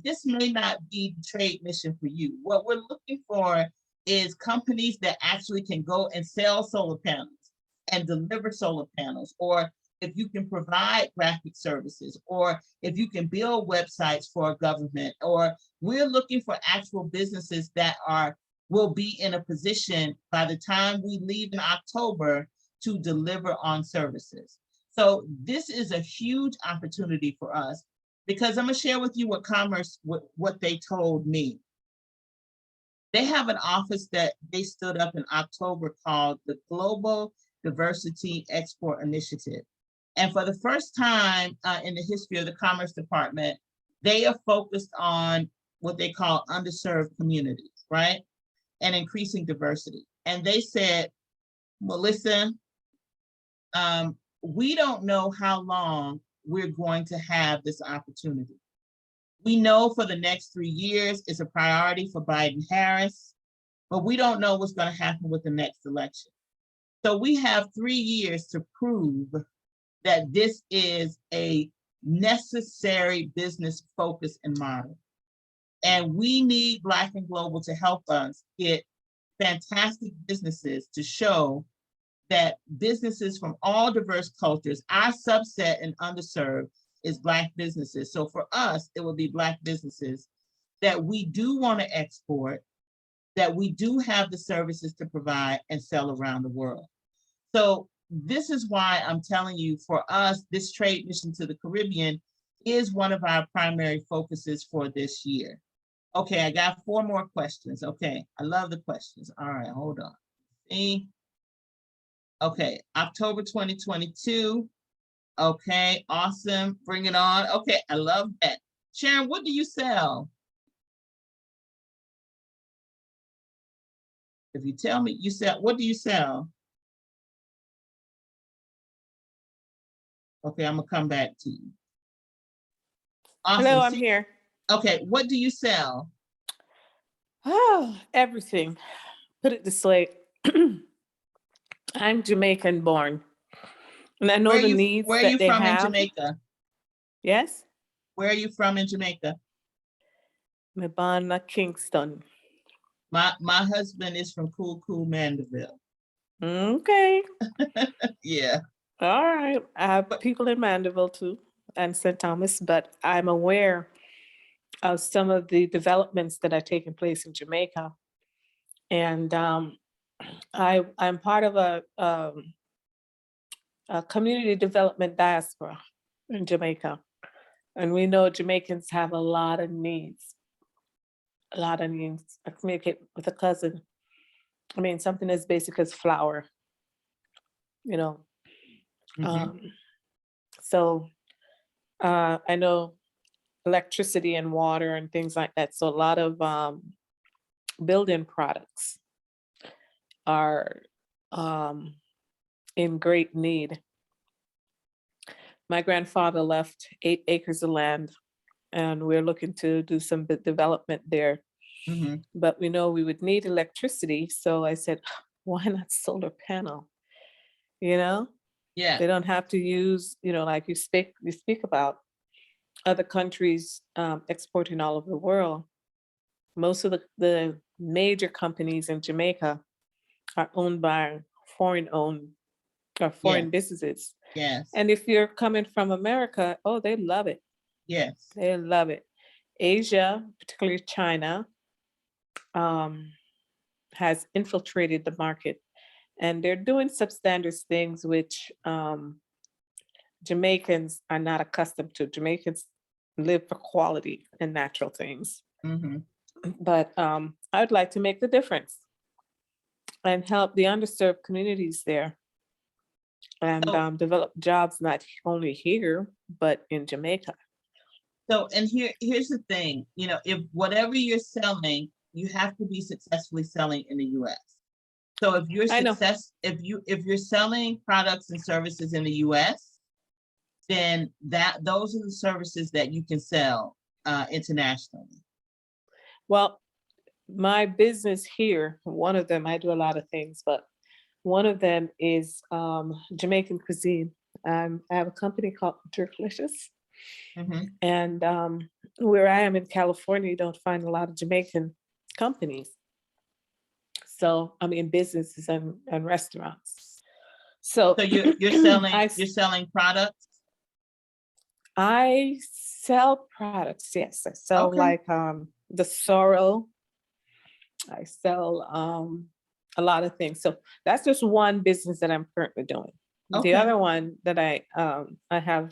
this may not be the trade mission for you. What we're looking for is companies that actually can go and sell solar panels and deliver solar panels, or if you can provide graphic services, or if you can build websites for a government, or we're looking for actual businesses that will be in a position by the time we leave in October to deliver on services. So this is a huge opportunity for us, because I'm gonna share with you what Commerce, what they told me. They have an office that they stood up in October called the Global Diversity Export Initiative. And for the first time in the history of the Commerce Department, they are focused on what they call underserved communities, right? and increasing diversity. And they said, Melissa, we don't know how long we're going to have this opportunity. We know for the next 3 years it's a priority for Biden Harris, but we don't know what's going to happen with the next election. So we have 3 years to prove that this is a necessary business focus and model. And we need Black and Global to help us get fantastic businesses to show that businesses from all diverse cultures, our subset and underserved is Black businesses. So for us, it will be Black businesses that we do want to export, that we do have the services to provide and sell around the world. So this is why I'm telling you, for us, this trade mission to the Caribbean is one of our primary focuses for this year. Okay, I got 4 more questions. Okay, I love the questions. All right, hold on. See? Okay, October 2022. Okay, awesome. Bring it on. Okay, I love that. Sharon, what do you sell? If you tell me you sell, what do you sell? Okay, I'm gonna come back to you. Awesome. Hello, I'm here. Okay, what do you sell? Oh, everything. Put it this way. I'm Jamaican born. And I know the needs where are that you they from have. in Jamaica? Yes? Where are you from in Jamaica? I'm born at Kingston. My husband is from Cool Mandeville. Okay. Yeah. All right. I have people in Mandeville too and St. Thomas, but I'm aware of some of the developments that are taking place in Jamaica. And I'm part of a community development diaspora in Jamaica. And we know Jamaicans have a lot of needs. I communicate with a cousin. I mean, something as basic as flour, you know. So I know electricity and water and things like that. So a lot of building products are in great need. My grandfather left 8 acres of land, and we're looking to do some development there. But we know we would need electricity. So I said, why not solar panel? You know? Yeah. They don't have to use, like you speak about other countries exporting all over the world. Most of the major companies in Jamaica are owned by foreign-owned or foreign businesses. Yes. And if you're coming from America, oh, they love it. Yes. They love it. Asia, particularly China, has infiltrated the market, and they're doing substandard things which Jamaicans are not accustomed to. Jamaicans live for quality and natural things. But I would like to make the difference and help the underserved communities there and develop jobs not only here, but in Jamaica. So, and here's the thing, if whatever you're selling, you have to be successfully selling in the US. So if you're if you're selling products and services in the US, then those are the services that you can sell internationally. Well, my business here, one of them, I do a lot of things, but one of them is Jamaican cuisine. I have a company called Jerklicious. And where I am in California, you don't find a lot of Jamaican companies. So I'm in businesses and restaurants. So you're selling products? I sell products, yes. I sell like the sorrel. I sell a lot of things. So that's just one business that I'm currently doing. The other one that I have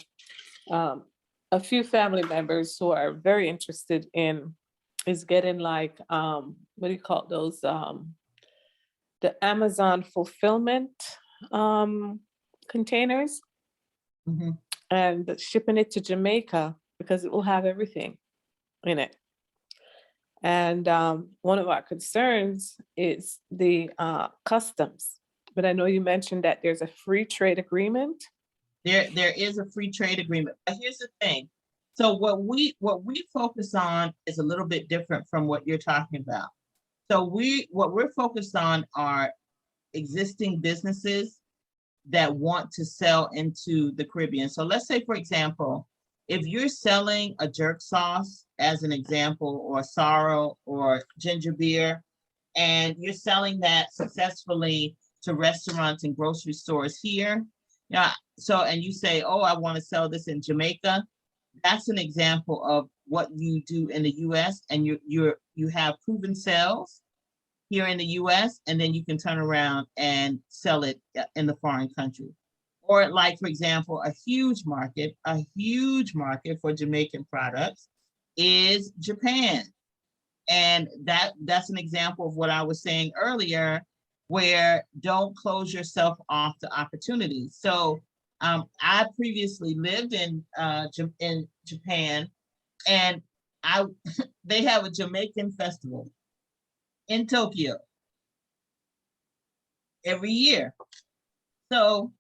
a few family members who are very interested in is getting like, what do you call those? The Amazon fulfillment containers and shipping it to Jamaica because it will have everything in it. And one of our concerns is the customs. But I know you mentioned that there's a free trade agreement. There is a free trade agreement, but here's the thing. So what we focus on is a little bit different from what you're talking about. So what we're focused on are existing businesses that want to sell into the Caribbean. So let's say, for example, if you're selling a jerk sauce, as an example, or sorrel or ginger beer, and you're selling that successfully to restaurants and grocery stores here, yeah. So, and you say, oh, I want to sell this in Jamaica. That's an example of what you do in the US, and you have proven sales here in the US, and then you can turn around and sell it in the foreign country. Or like, for example, a huge market for Jamaican products is Japan. And that's an example of what I was saying earlier, where don't close yourself off to opportunities. So I previously lived in Japan, and they have a Jamaican festival in Tokyo every year. So,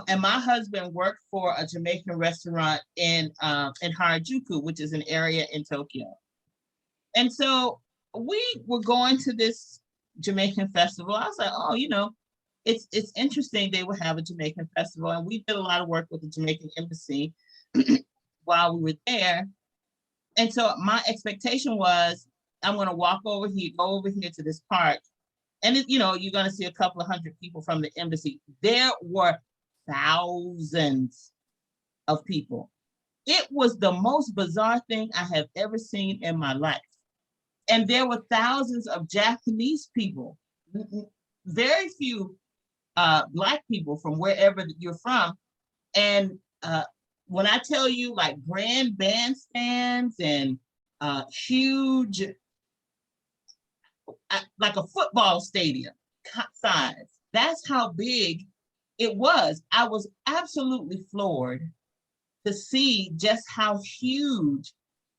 and my husband worked for a Jamaican restaurant in Harajuku, which is an area in Tokyo. And so we were going to this Jamaican festival. I was like, oh, it's interesting they would have a Jamaican festival. And we did a lot of work with the Jamaican embassy while we were there. And so my expectation was, I'm going to go over here to this park. And you're going to see a couple of hundred people from the embassy. There were thousands of people. It was the most bizarre thing I have ever seen in my life. And there were thousands of Japanese people, very few Black people from wherever you're from. And when I tell you, like, grand bandstands and huge, like a football stadium size, that's how big it was. I was absolutely floored to see just how huge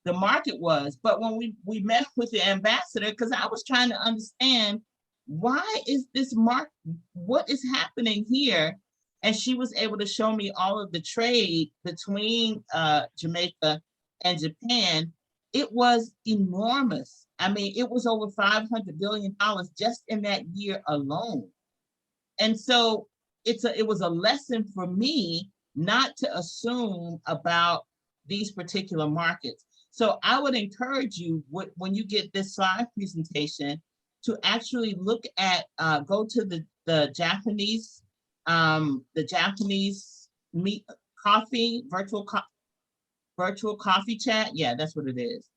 the market was. But when we met with the ambassador, because I was trying to understand, why is this market, what is happening here? And she was able to show me all of the trade between Jamaica and Japan. It was enormous. I mean, it was over $500 billion just in that year alone. And so it was a lesson for me not to assume about these particular markets. So I would encourage you, when you get this slide presentation, to actually look at, go to the Japanese coffee, virtual coffee chat. Yeah, that's what it is.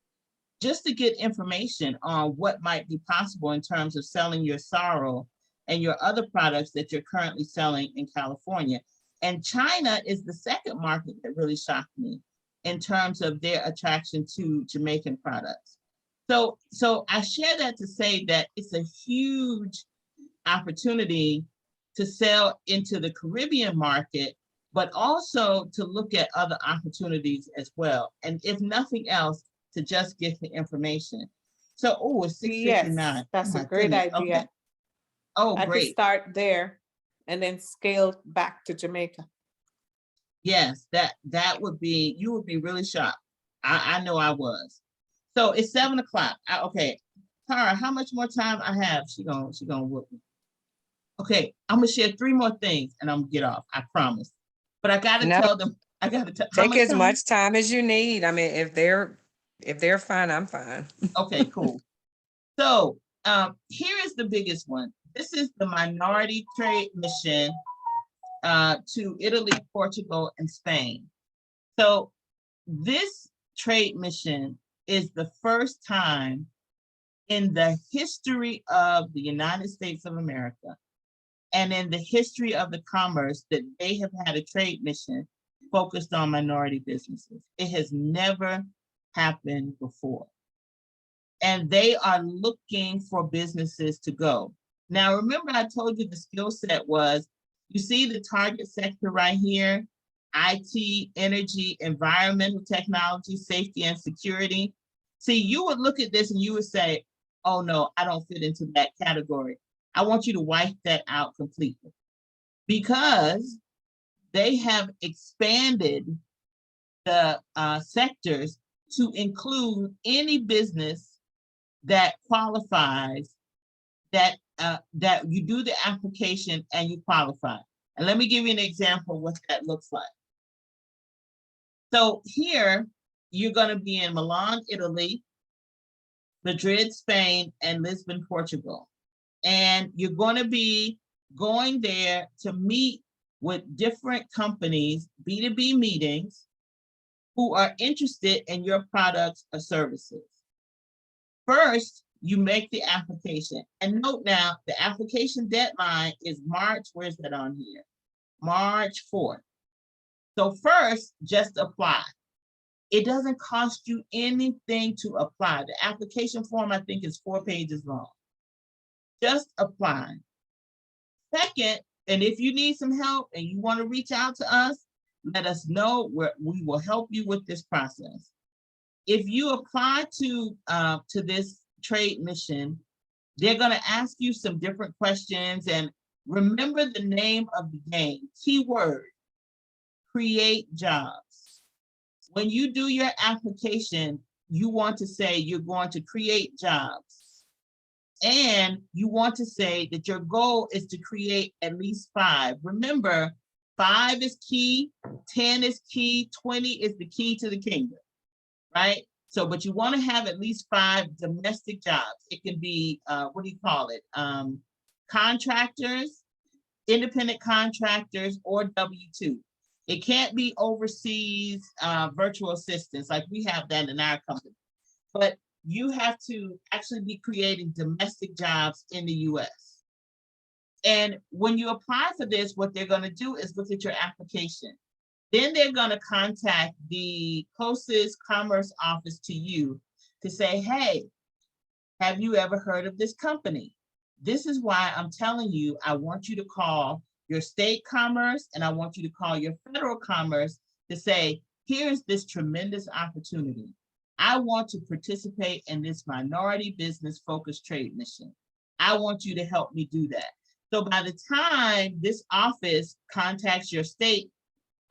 Just to get information on what might be possible in terms of selling your sorrel and your other products that you're currently selling in California. And China is the second market that really shocked me in terms of their attraction to Jamaican products. So I share that to say that it's a huge opportunity to sell into the Caribbean market, but also to look at other opportunities as well. And if nothing else, to just get the information. So, it's 6:59. Yes, that's a great idea. Okay. Oh, I great. could start there and then scale back to Jamaica. Yes, that would be, you would be really shocked. I know I was. So it's 7 o'clock. Okay, Tara, how much more time I have? She gonna whoop me. Okay, I'm gonna share 3 more things and I'm gonna get off. I promise. But I gotta tell them. I gotta tell. Take as much time as you need. I mean, if they're fine, I'm fine. Okay, cool. So here is the biggest one. This is the minority trade mission to Italy, Portugal, and Spain. So this trade mission is the first time in the history of the United States of America and in the history of the commerce that they have had a trade mission focused on minority businesses. It has never happened before. And they are looking for businesses to go. Now, remember I told you the skill set was, you see the target sector right here, IT, energy, environmental technology, safety and security. See, you would look at this and you would say, oh no, I don't fit into that category. I want you to wipe that out completely, because they have expanded the sectors to include any business that qualifies, that that you do the application and you qualify. And let me give you an example of what that looks like. So here, you're going to be in Milan, Italy, Madrid, Spain, and Lisbon, Portugal. And you're going to be going there to meet with different companies, B2B meetings, who are interested in your products or services. First, you make the application. And note now, the application deadline is March, where's that on here? March 4th. So first, just apply. It doesn't cost you anything to apply. The application form, I think, is 4 pages long. Just apply. Second, and if you need some help and you want to reach out to us, let us know. We will help you with this process. If you apply to this trade mission, they're going to ask you some different questions, and remember the name of the game. Keyword: create jobs. When you do your application, you want to say you're going to create jobs. And you want to say that your goal is to create at least 5. Remember, 5 is key, 10 is key, 20 is the key to the kingdom, right? So, but you want to have at least 5 domestic jobs. It can be, what do you call it? Contractors, independent contractors, or W-2. It can't be overseas virtual assistants like we have that in our company. But you have to actually be creating domestic jobs in the US. And when you apply for this, what they're going to do is look at your application. Then they're going to contact the closest commerce office to you to say, hey, have you ever heard of this company? This is why I'm telling you, I want you to call your state commerce and I want you to call your federal commerce to say, here's this tremendous opportunity. I want to participate in this minority business focused trade mission. I want you to help me do that. So by the time this office contacts your state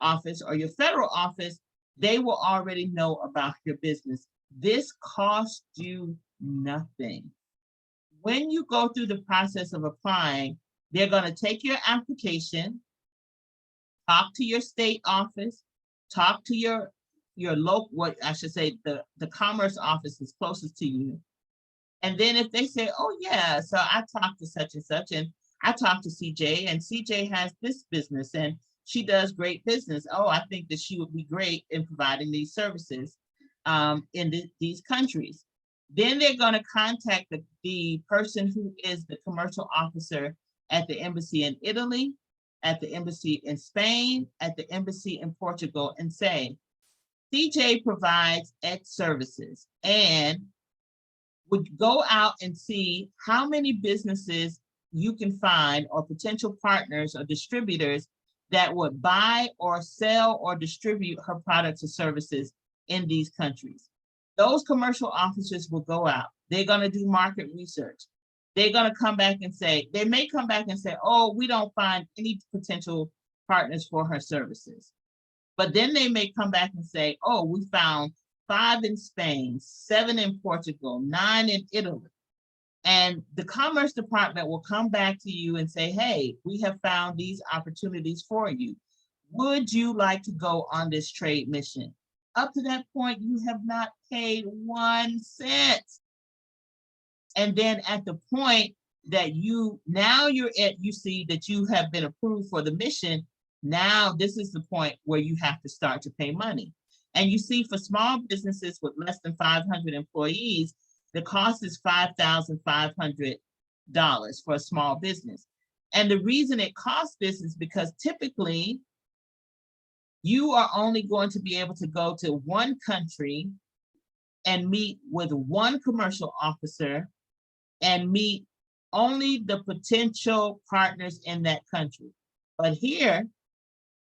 office or your federal office, they will already know about your business. This costs you nothing. When you go through the process of applying, they're going to take your application, talk to your state office, talk to your local, what I should say, the commerce office is closest to you. And then if they say, oh yeah, so I talked to such and such, and I talked to CJ, and CJ has this business and she does great business. Oh, I think that she would be great in providing these services in these countries. Then they're going to contact the person who is the commercial officer at the embassy in Italy, at the embassy in Spain, at the embassy in Portugal, and say, CJ provides X services, and would go out and see how many businesses you can find or potential partners or distributors that would buy or sell or distribute her products or services in these countries. Those commercial officers will go out. They're going to do market research. They're going to come back and say, they may come back and say, oh, we don't find any potential partners for her services. But then they may come back and say, oh, we found 5 in Spain, 7 in Portugal, 9 in Italy. And the Commerce Department will come back to you and say, hey, we have found these opportunities for you. Would you like to go on this trade mission? Up to that point, you have not paid 1 cent. And then at the point that you see that you have been approved for the mission, now this is the point where you have to start to pay money. And you see, for small businesses with less than 500 employees, the cost is $5,500 for a small business. And the reason it costs this is because typically you are only going to be able to go to one country and meet with one commercial officer and meet only the potential partners in that country. But here,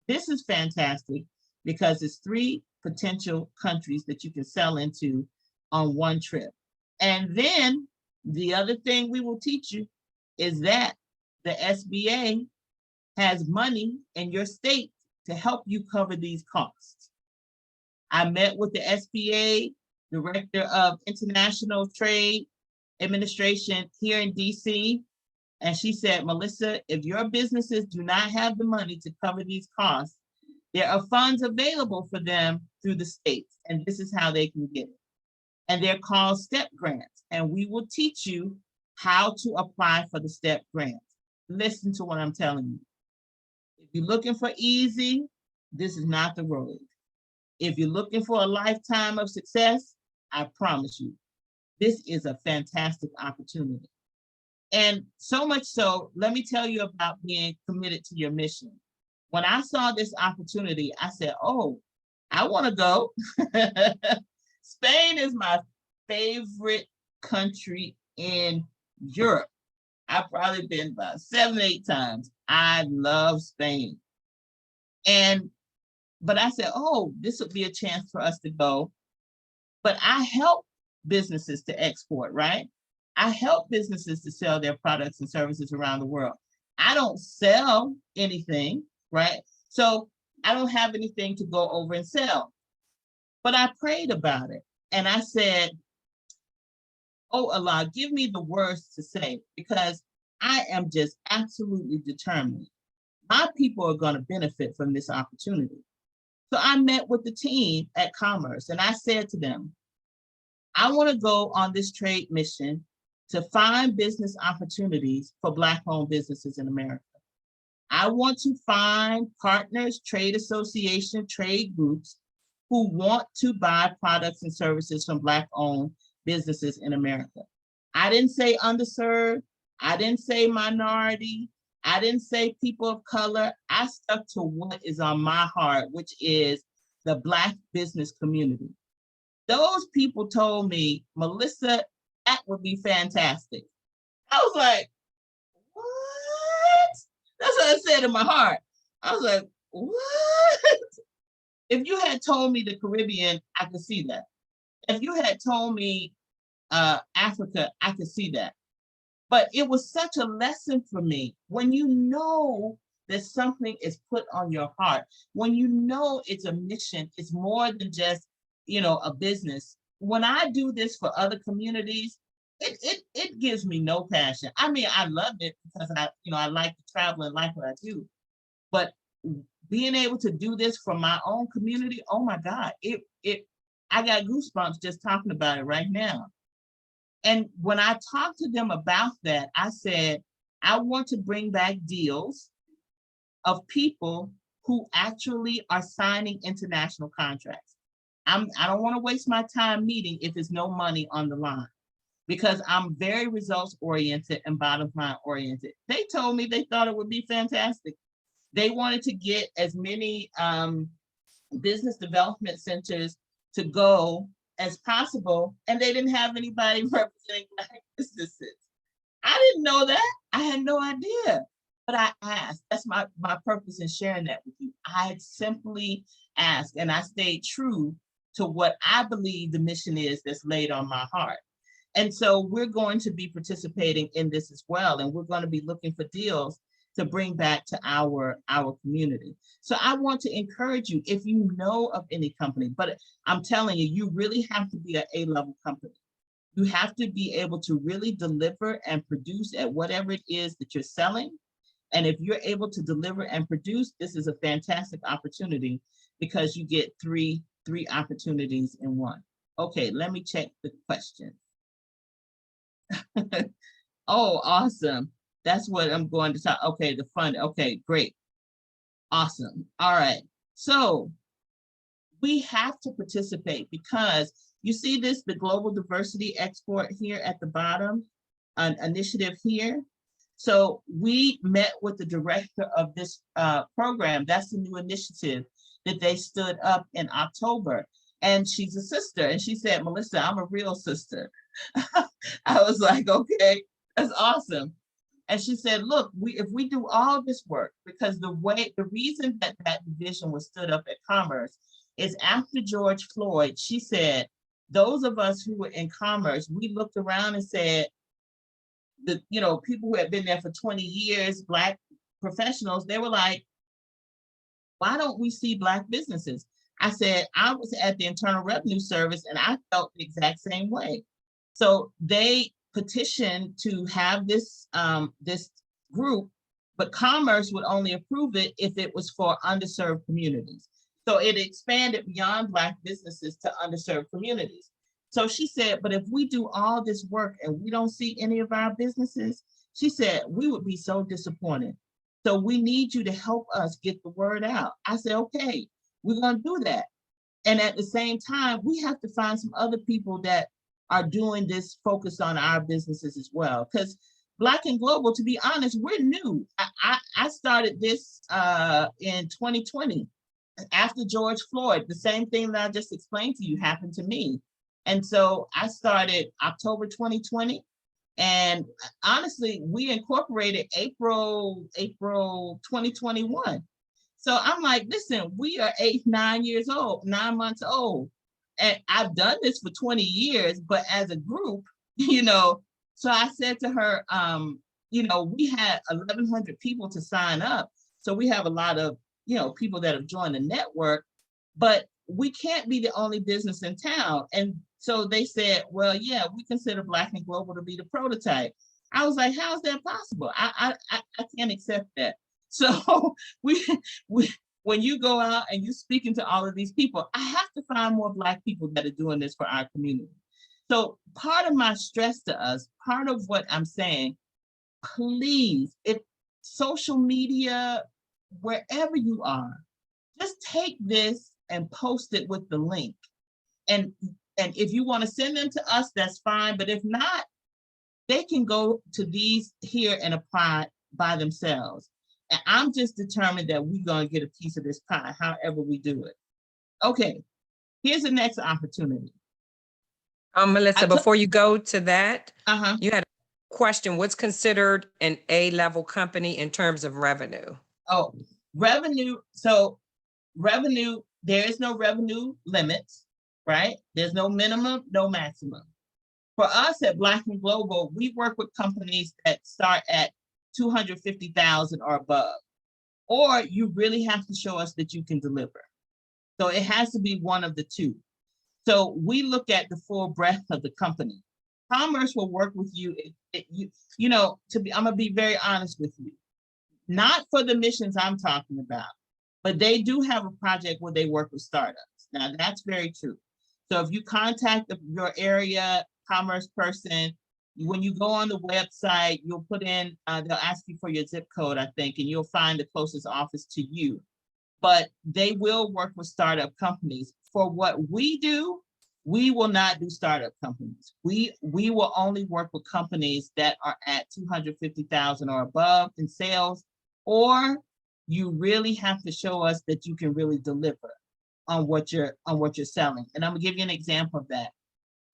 this is fantastic because it's 3 potential countries that you can sell into on one trip. And then the other thing we will teach you is that the SBA has money in your state to help you cover these costs. I met with the SBA Director of International Trade Administration here in DC, and she said, Melissa, if your businesses do not have the money to cover these costs, there are funds available for them through the states, and this is how they can get it. And they're called STEP grants, and we will teach you how to apply for the STEP grants. Listen to what I'm telling you. If you're looking for easy, this is not the road. If you're looking for a lifetime of success, I promise you, this is a fantastic opportunity. And so much so, let me tell you about being committed to your mission. When I saw this opportunity, I said, oh, I want to go. Spain is my favorite country in Europe. I've probably been about 7, 8 times. I love Spain. But I said, oh, this would be a chance for us to go. But I help businesses to export, right? I help businesses to sell their products and services around the world. I don't sell anything, right? So I don't have anything to go over and sell. But I prayed about it. And I said, oh, Allah, give me the words to say, because I am just absolutely determined. My people are going to benefit from this opportunity. So I met with the team at Commerce, and I said to them, I want to go on this trade mission to find business opportunities for Black-owned businesses in America. I want to find partners, trade association, trade groups who want to buy products and services from Black-owned businesses in America. I didn't say underserved. I didn't say minority. I didn't say people of color. I stuck to what is on my heart, which is the Black business community. Those people told me, Melissa, that would be fantastic. I was like, what? That's what I said in my heart. I was like, what? If you had told me the Caribbean, I could see that. If you had told me Africa, I could see that. But it was such a lesson for me when you know that something is put on your heart, when you know it's a mission, it's more than just, a business. When I do this for other communities, it gives me no passion. I mean, I love it because I like to travel and like what I do. But being able to do this for my own community, oh my God, I got goosebumps just talking about it right now. And when I talked to them about that, I said, I want to bring back deals of people who actually are signing international contracts. I don't want to waste my time meeting if there's no money on the line, because I'm very results oriented and bottom line oriented. They told me they thought it would be fantastic. They wanted to get as many business development centers to go as possible, and they didn't have anybody representing Black businesses. I didn't know that. I had no idea, but I asked. That's my purpose in sharing that with you. I simply asked, and I stayed true to what I believe the mission is that's laid on my heart. And so we're going to be participating in this as well, and we're going to be looking for deals to bring back to our community. So I want to encourage you, if you know of any company, but I'm telling you, you really have to be an A-level company. You have to be able to really deliver and produce at whatever it is that you're selling. And if you're able to deliver and produce, this is a fantastic opportunity because you get three opportunities in one. Okay, let me check the question. Oh, awesome. That's what I'm going to talk. Okay, the fund. Okay, great. Awesome. All right. So we have to participate because you see this, the Global Diversity Export here at the bottom, an initiative here. So we met with the director of this program. That's the new initiative that they stood up in October. And she's a sister. And she said, Melissa, I'm a real sister. I was like, okay, that's awesome. And she said, look, if we do all this work, because the reason that division was stood up at Commerce is after George Floyd, she said, those of us who were in commerce, we looked around and said, people who had been there for 20 years, Black professionals, they were like, why don't we see Black businesses? I said, I was at the Internal Revenue Service and I felt the exact same way. So they petitioned to have this group, but Commerce would only approve it if it was for underserved communities. So it expanded beyond Black businesses to underserved communities. So she said, but if we do all this work and we don't see any of our businesses, she said, we would be so disappointed. So we need you to help us get the word out. I said, okay, we're going to do that. And at the same time, we have to find some other people that are doing this focus on our businesses as well. Because Black and Global, to be honest, we're new. I started this in 2020 after George Floyd. The same thing that I just explained to you happened to me. And so I started October 2020. And honestly, we incorporated April 2021. So I'm like, listen, we are 9 months old. And I've done this for 20 years, but as a group, so I said to her, we had 1,100 people to sign up. So we have a lot of, people that have joined the network, but we can't be the only business in town. And so they said, well, yeah, we consider Black and Global to be the prototype. I was like, how is that possible? I can't accept that. So when you go out and you're speaking to all of these people, I have to find more Black people that are doing this for our community. So part of my stress to us, part of what I'm saying, please, if social media, wherever you are, just take this and post it with the link. And if you want to send them to us, that's fine. But if not, they can go to these here and apply by themselves. And I'm just determined that we're going to get a piece of this pie, however we do it. Okay, here's the next opportunity. Melissa, before you go to that, Uh-huh. you had a question. What's considered an A-level company in terms of revenue? Oh, revenue. So revenue, there is no revenue limits, right? There's no minimum, no maximum. For us at Black and Global, we work with companies that start at 250,000 or above, or you really have to show us that you can deliver. So it has to be one of the two. So we look at the full breadth of the company. Commerce will work with you. I'm gonna be very honest with you, not for the missions I'm talking about, but they do have a project where they work with startups. Now that's very true. So if you contact your area commerce person, when you go on the website, you'll put in, they'll ask you for your zip code, I think, and you'll find the closest office to you. But they will work with startup companies. For what we do, we will not do startup companies. We will only work with companies that are at 250,000 or above in sales, or you really have to show us that you can really deliver on what you're selling. And I'm gonna give you an example of that.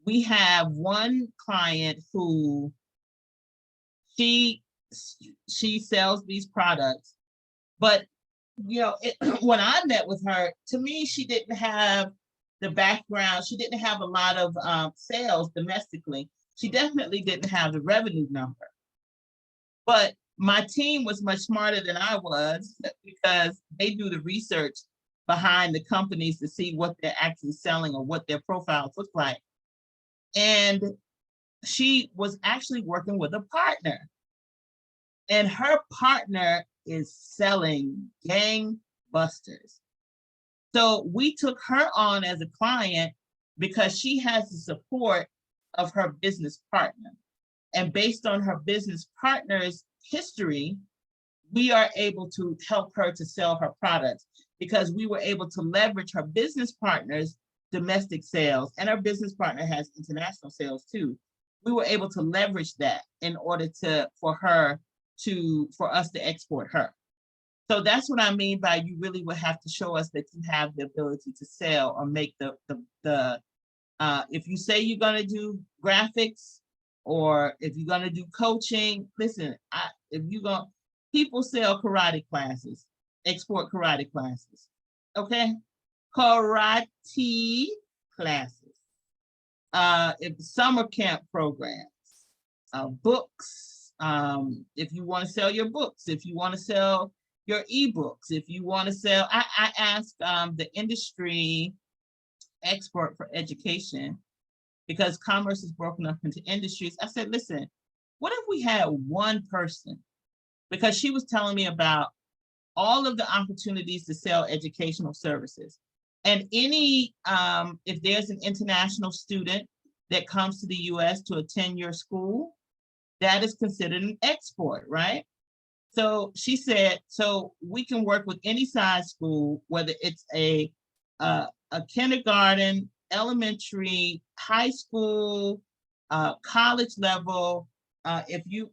We have one client who she sells these products, but when I met with her, to me, she didn't have the background. She didn't have a lot of sales domestically. She definitely didn't have the revenue number. But my team was much smarter than I was, because they do the research behind the companies to see what they're actually selling or what their profiles look like. And she was actually working with a partner. And her partner is selling gangbusters. So we took her on as a client because she has the support of her business partner. And based on her business partner's history, we are able to help her to sell her products, because we were able to leverage her business partner's domestic sales, and our business partner has international sales too. We were able to leverage that in order for us to export her. So that's what I mean by you really would have to show us that you have the ability to sell or make if you say you're gonna do graphics, or if you're gonna do coaching, listen, people sell karate classes, export karate classes, okay? Karate classes. if summer camp programs, books, if you want to sell your books, if you want to sell your ebooks, if you want to sell, I asked the industry expert for education, because commerce is broken up into industries. I said, listen, what if we had one person? Because she was telling me about all of the opportunities to sell educational services. And any, if there's an international student that comes to the US to attend your school, that is considered an export, right? So she said, so we can work with any size school, whether it's a kindergarten, elementary, high school, college level. If you,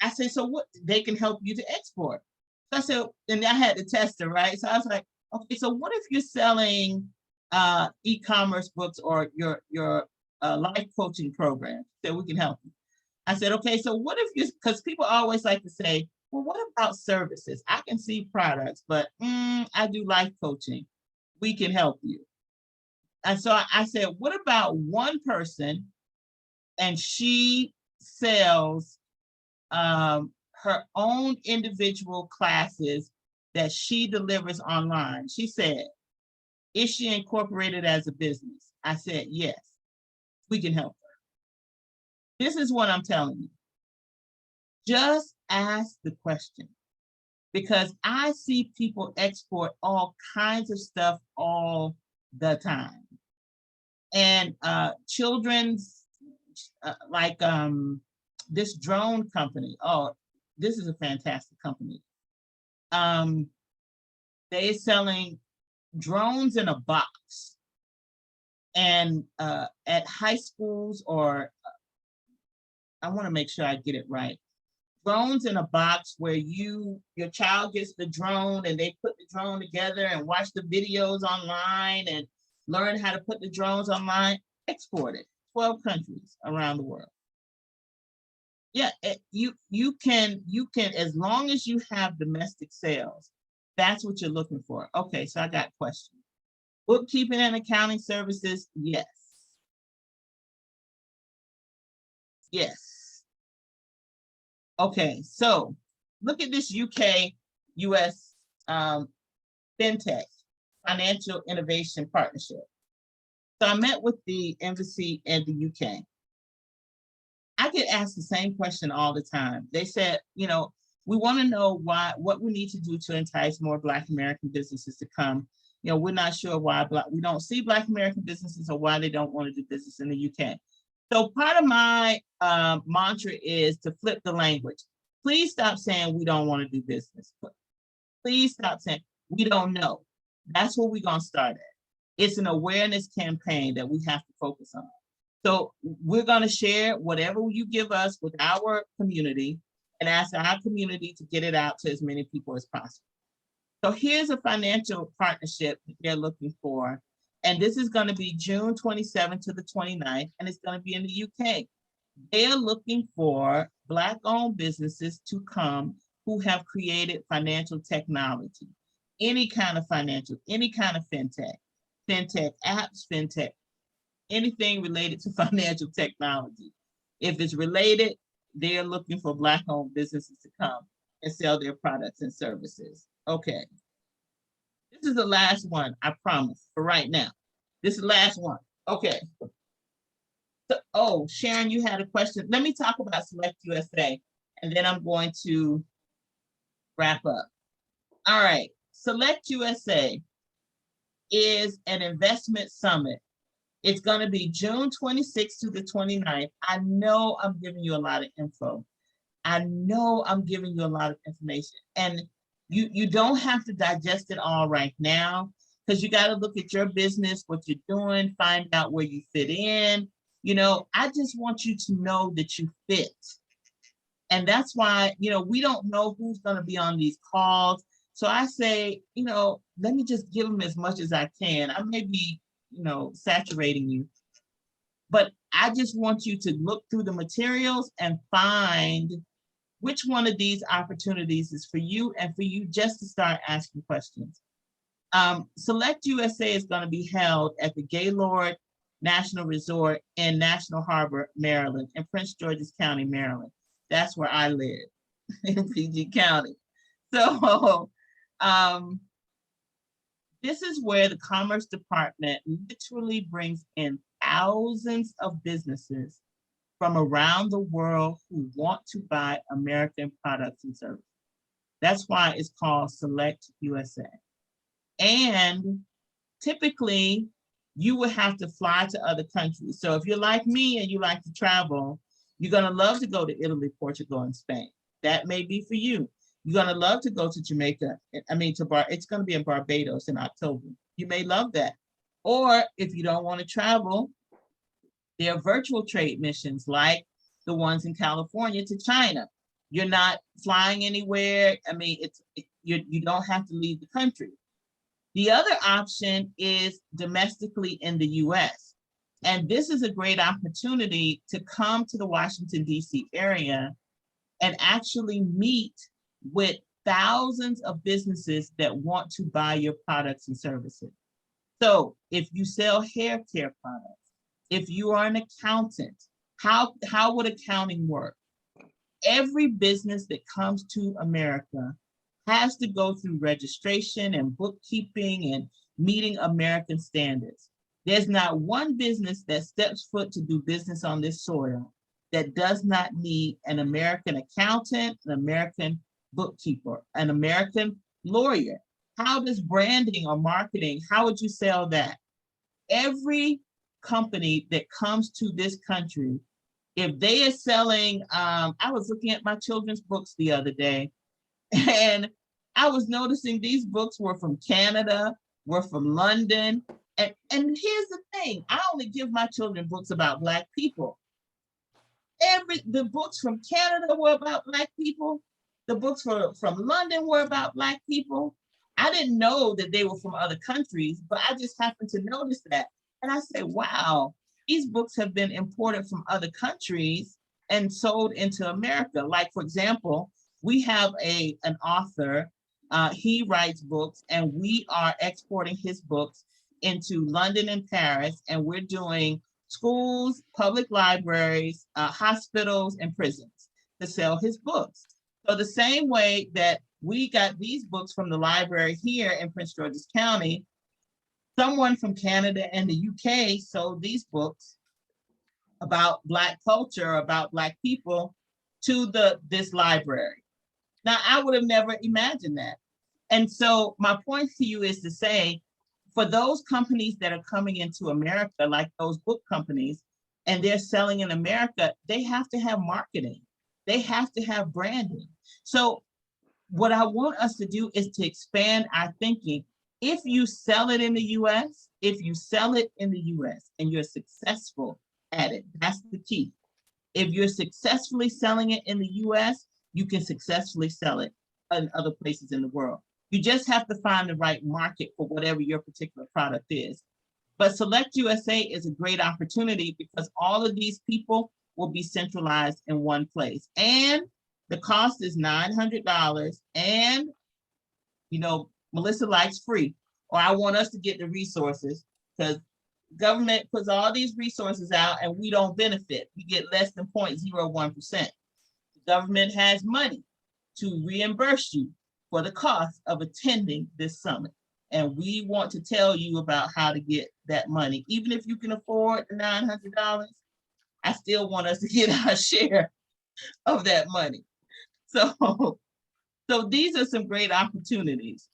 I said, so what, they can help you to export. So I said, and I had to test it, right? So I was like, okay, so what if you're selling e-commerce books or your life coaching program that we can help you? I said, okay, so what if you, because people always like to say, well, what about services? I can see products, but I do life coaching. We can help you. And so I said, what about one person and she sells her own individual classes that she delivers online? She said, is she incorporated as a business? I said, yes, we can help her. This is what I'm telling you. Just ask the question, because I see people export all kinds of stuff all the time. And children's, like this drone company. Oh, this is a fantastic company. They're selling drones in a box. And at high schools, or I want to make sure I get it right. Drones in a box where your child gets the drone and they put the drone together and watch the videos online and learn how to put the drones online, export it, 12 countries around the world. Yeah, you can, as long as you have domestic sales, that's what you're looking for. Okay, so I got questions. Bookkeeping and accounting services, yes. Yes. Okay, so look at this UK-US FinTech, Financial Innovation Partnership. So I met with the embassy in the UK. I get asked the same question all the time. They said, we want to know what we need to do to entice more Black American businesses to come. We're not sure why we don't see Black American businesses, or why they don't want to do business in the UK. So part of my mantra is to flip the language. Please stop saying we don't want to do business. Please stop saying we don't know. That's what we're going to start at. It's an awareness campaign that we have to focus on. So we're going to share whatever you give us with our community and ask our community to get it out to as many people as possible. So here's a financial partnership that they're looking for. And this is going to be June 27th to the 29th, and it's going to be in the UK. They're looking for Black-owned businesses to come who have created financial technology, any kind of financial, any kind of fintech apps, fintech, anything related to financial technology. If it's related, they're looking for Black-owned businesses to come and sell their products and services. Okay. This is the last one, I promise, for right now. This is the last one. Okay. So, oh, Sharon, you had a question. Let me talk about Select USA, and then I'm going to wrap up. All right. Select USA is an investment summit. It's going to be June 26th to the 29th. I know I'm giving you a lot of info. I know I'm giving you a lot of information. And you don't have to digest it all right now, because you got to look at your business, what you're doing, find out where you fit in. I just want you to know that you fit. And that's why, we don't know who's going to be on these calls. So I say, let me just give them as much as I can. I may be, saturating you, but I just want you to look through the materials and find which one of these opportunities is for you, and for you just to start asking questions. Select USA is going to be held at the Gaylord National Resort in National Harbor, Maryland, in Prince George's County, Maryland. That's where I live, in PG County. So this is where the Commerce Department literally brings in thousands of businesses from around the world who want to buy American products and services. That's why it's called Select USA. And typically, you would have to fly to other countries. So if you're like me and you like to travel, you're gonna love to go to Italy, Portugal, and Spain. That may be for you. You're gonna love to go to Jamaica. It's gonna be in Barbados in October. You may love that. Or if you don't want to travel, there are virtual trade missions like the ones in California to China. You're not flying anywhere. You don't have to leave the country. The other option is domestically in the US. And this is a great opportunity to come to the Washington, D.C. area and actually meet with thousands of businesses that want to buy your products and services. So if you sell hair care products, if you are an accountant, how would accounting work? Every business that comes to America has to go through registration and bookkeeping and meeting American standards. There's not one business that steps foot to do business on this soil that does not need an American accountant, an American bookkeeper, an American lawyer. How does branding or marketing, how would you sell that? Every company that comes to this country, if they are selling, I was looking at my children's books the other day, and I was noticing these books were from Canada, were from London. And here's the thing, I only give my children books about Black people. The books from Canada were about Black people. The books from London were about Black people. I didn't know that they were from other countries, but I just happened to notice that. And I said, wow, these books have been imported from other countries and sold into America. Like, for example, we have an author, he writes books, and we are exporting his books into London and Paris, and we're doing schools, public libraries, hospitals, and prisons to sell his books. So the same way that we got these books from the library here in Prince George's County, someone from Canada and the UK sold these books about Black culture, about Black people to this library. Now, I would have never imagined that. And so my point to you is to say, for those companies that are coming into America, like those book companies, and they're selling in America, they have to have marketing. They have to have branding. So what I want us to do is to expand our thinking. If you sell it in the US, and you're successful at it, that's the key. If you're successfully selling it in the US, you can successfully sell it in other places in the world. You just have to find the right market for whatever your particular product is. But Select USA is a great opportunity because all of these people will be centralized in one place. And the cost is $900. And, Melissa likes free, or I want us to get the resources, because government puts all these resources out and we don't benefit. We get less than 0.01%. The government has money to reimburse you for the cost of attending this summit. And we want to tell you about how to get that money. Even if you can afford the $900, I still want us to get our share of that money. So these are some great opportunities.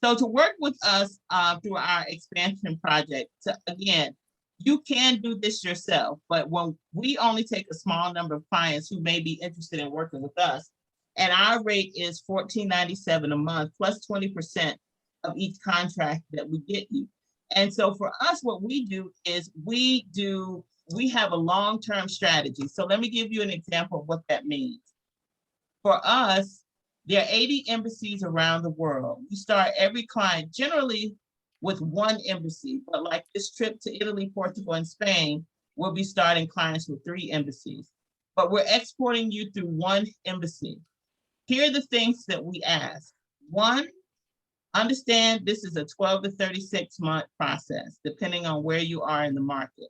So to work with us through our expansion project, again, you can do this yourself, but when we only take a small number of clients who may be interested in working with us, and our rate is $14.97 a month plus 20% of each contract that we get you. And so for us, what we do is we have a long-term strategy. So let me give you an example of what that means. For us, there are 80 embassies around the world. We start every client generally with one embassy, but like this trip to Italy, Portugal, and Spain, we'll be starting clients with 3 embassies, but we're exporting you through one embassy. Here are the things that we ask. 1, understand this is a 12 to 36 month process, depending on where you are in the market.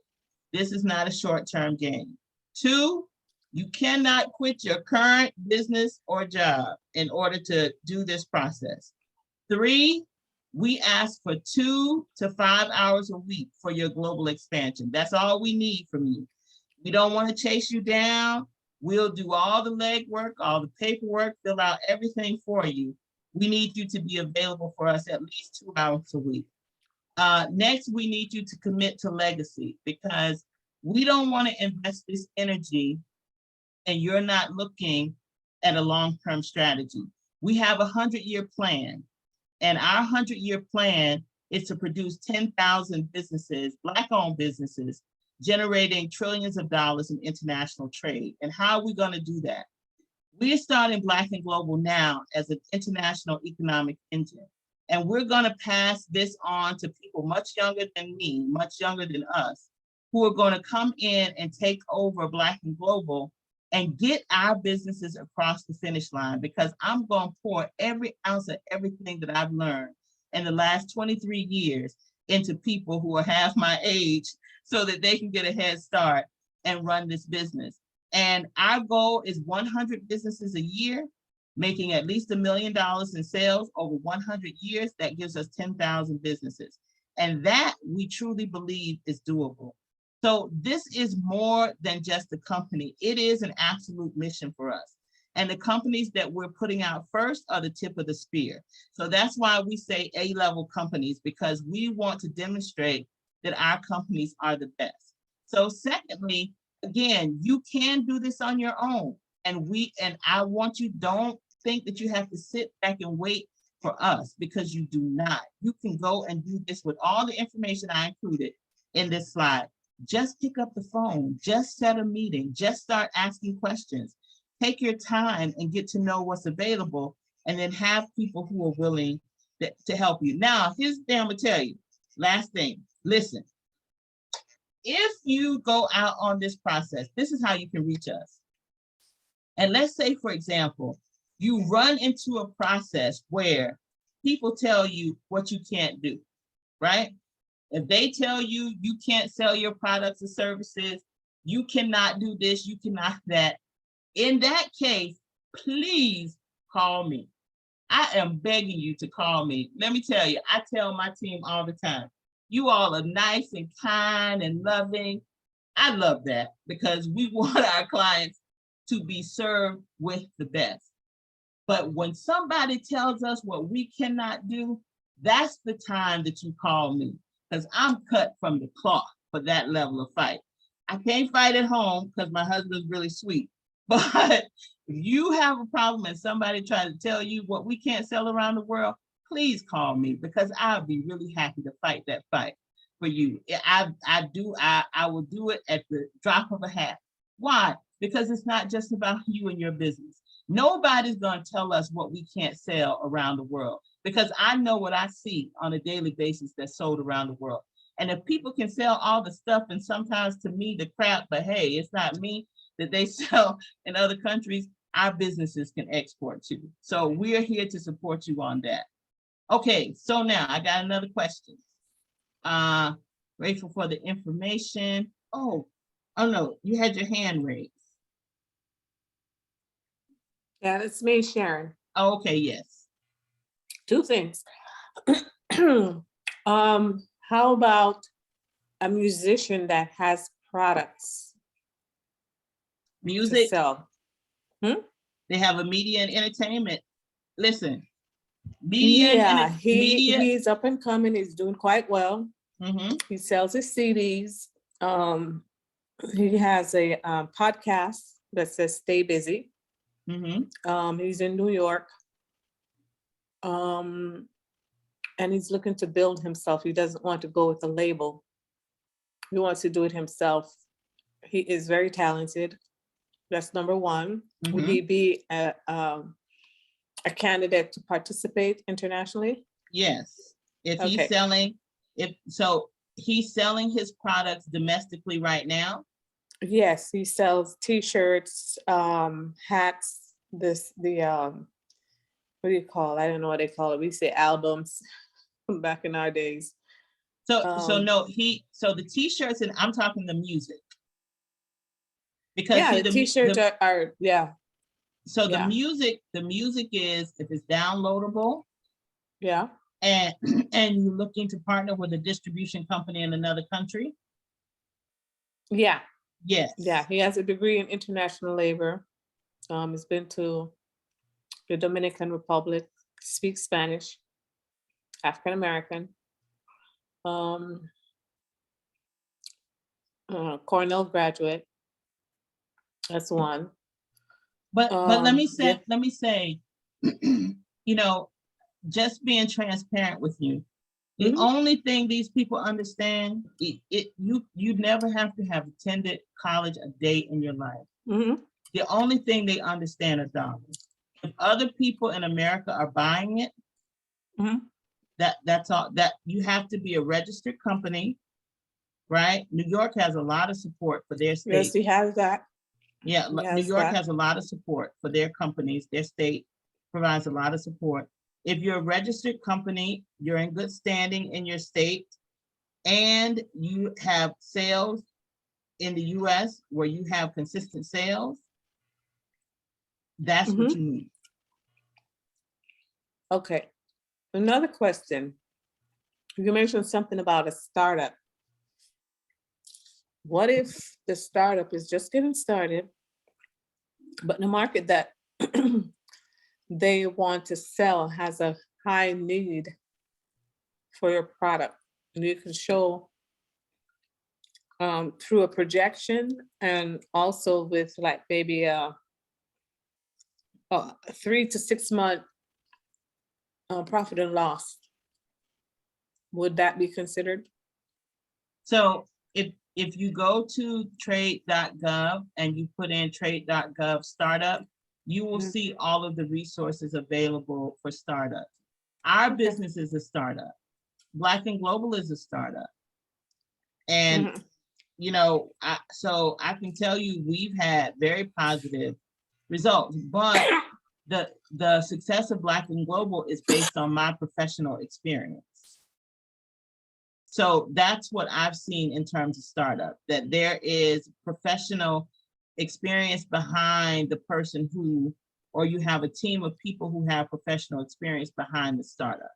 This is not a short-term gain. 2, you cannot quit your current business or job in order to do this process. 3, we ask for 2 to 5 hours a week for your global expansion. That's all we need from you. We don't want to chase you down. We'll do all the legwork, all the paperwork, fill out everything for you. We need you to be available for us at least 2 hours a week. Next, we need you to commit to legacy, because we don't want to invest this energy and you're not looking at a long-term strategy. We have a 100-year plan, and our 100-year plan is to produce 10,000 businesses, Black-owned businesses, generating trillions of dollars in international trade. And how are we going to do that? We're starting Black and Global now as an international economic engine. And we're going to pass this on to people much younger than me, much younger than us, who are going to come in and take over Black and Global and get our businesses across the finish line, because I'm going to pour every ounce of everything that I've learned in the last 23 years into people who are half my age, so that they can get a head start and run this business. And our goal is 100 businesses a year, making at least $1 million in sales over 100 years. That gives us 10,000 businesses. And that we truly believe is doable. So this is more than just a company. It is an absolute mission for us. And the companies that we're putting out first are the tip of the spear. So that's why we say A-level companies, because we want to demonstrate that our companies are the best. So secondly, again, you can do this on your own. And I want you, don't think that you have to sit back and wait for us, because you do not. You can go and do this with all the information I included in this slide. Just pick up the phone, just set a meeting, just start asking questions. Take your time and get to know what's available, and then have people who are willing to help you. Now, here's the thing I'm gonna tell you. Last thing, listen. If you go out on this process, this is how you can reach us. And let's say, for example, you run into a process where people tell you what you can't do, right? If they tell you you can't sell your products or services, you cannot do this, you cannot that. In that case, please call me. I am begging you to call me. Let me tell you, I tell my team all the time, you all are nice and kind and loving. I love that, because we want our clients to be served with the best. But when somebody tells us what we cannot do, that's the time that you call me, because I'm cut from the cloth for that level of fight. I can't fight at home because my husband's really sweet. But if you have a problem and somebody tries to tell you what we can't sell around the world, please call me, because I'll be really happy to fight that fight for you. I will do it at the drop of a hat. Why? Because it's not just about you and your business. Nobody's going to tell us what we can't sell around the world, because I know what I see on a daily basis that's sold around the world. And if people can sell all the stuff, and sometimes to me the crap, but hey, it's not me, that they sell in other countries, our businesses can export to. So we're here to support you on that. Okay, so now I got another question. Grateful for the information. Oh no, you had your hand raised. Yeah, that's me, Sharon. Oh, okay, yes. 2 things. How about a musician that has products to Music, sell? they have a media and entertainment. Listen, media, Yeah, media. he's up and coming. He's doing quite well. Mhm. He sells his CDs. He has a podcast that says "Stay Busy." Mhm. He's in New York, and he's looking to build himself. He doesn't want to go with a label. He wants to do it himself. He is very talented. That's number one. Would he be a candidate to participate internationally? Yes. If Okay. he's selling, he's selling his products domestically right now. Yes, he sells T-shirts, hats. What do you call? I don't know what they call it. We say albums back in our days. So no, so the t-shirts, and I'm talking the music. Because Yeah, see, the t-shirts are, yeah, so yeah. the music is, if it's downloadable yeah. and and you're looking to partner with a distribution company in another country, Yeah, yes. yeah, he has a degree in international labor. He's been to the Dominican Republic, speaks Spanish, African American. Cornell graduate. That's one. But let me yeah. say, you know, just being transparent with you. The Mhm. only thing these people understand, you never have to have attended college a day in your life. Mhm. The only thing they understand are dollars. If other people in America are buying it, Mhm. that's all. That you have to be a registered company, right? New York has a lot of support for their state. Yes, he has that. Yeah, He New has York that. has a lot of support for their companies. Their state provides a lot of support. If you're a registered company, you're in good standing in your state, and you have sales in the US where you have consistent sales, that's what Mhm. you need. Okay. Another question. You mentioned something about a startup. What if the startup is just getting started, but the market that they want to sell has a high need for your product? And you can show through a projection and also with like maybe a 3 to 6 month profit and loss. Would that be considered? So if you go to trade.gov and you put in trade.gov startup, you will Mhm. see all of the resources available for startups. Our Okay. business is a startup. Black and Global is a startup. And Mhm. you know, so I can tell you we've had very positive results, but the success of Black and Global is based on my professional experience. So that's what I've seen in terms of startup, that there is professional experience behind the person who, or you have a team of people who have professional experience behind the startup.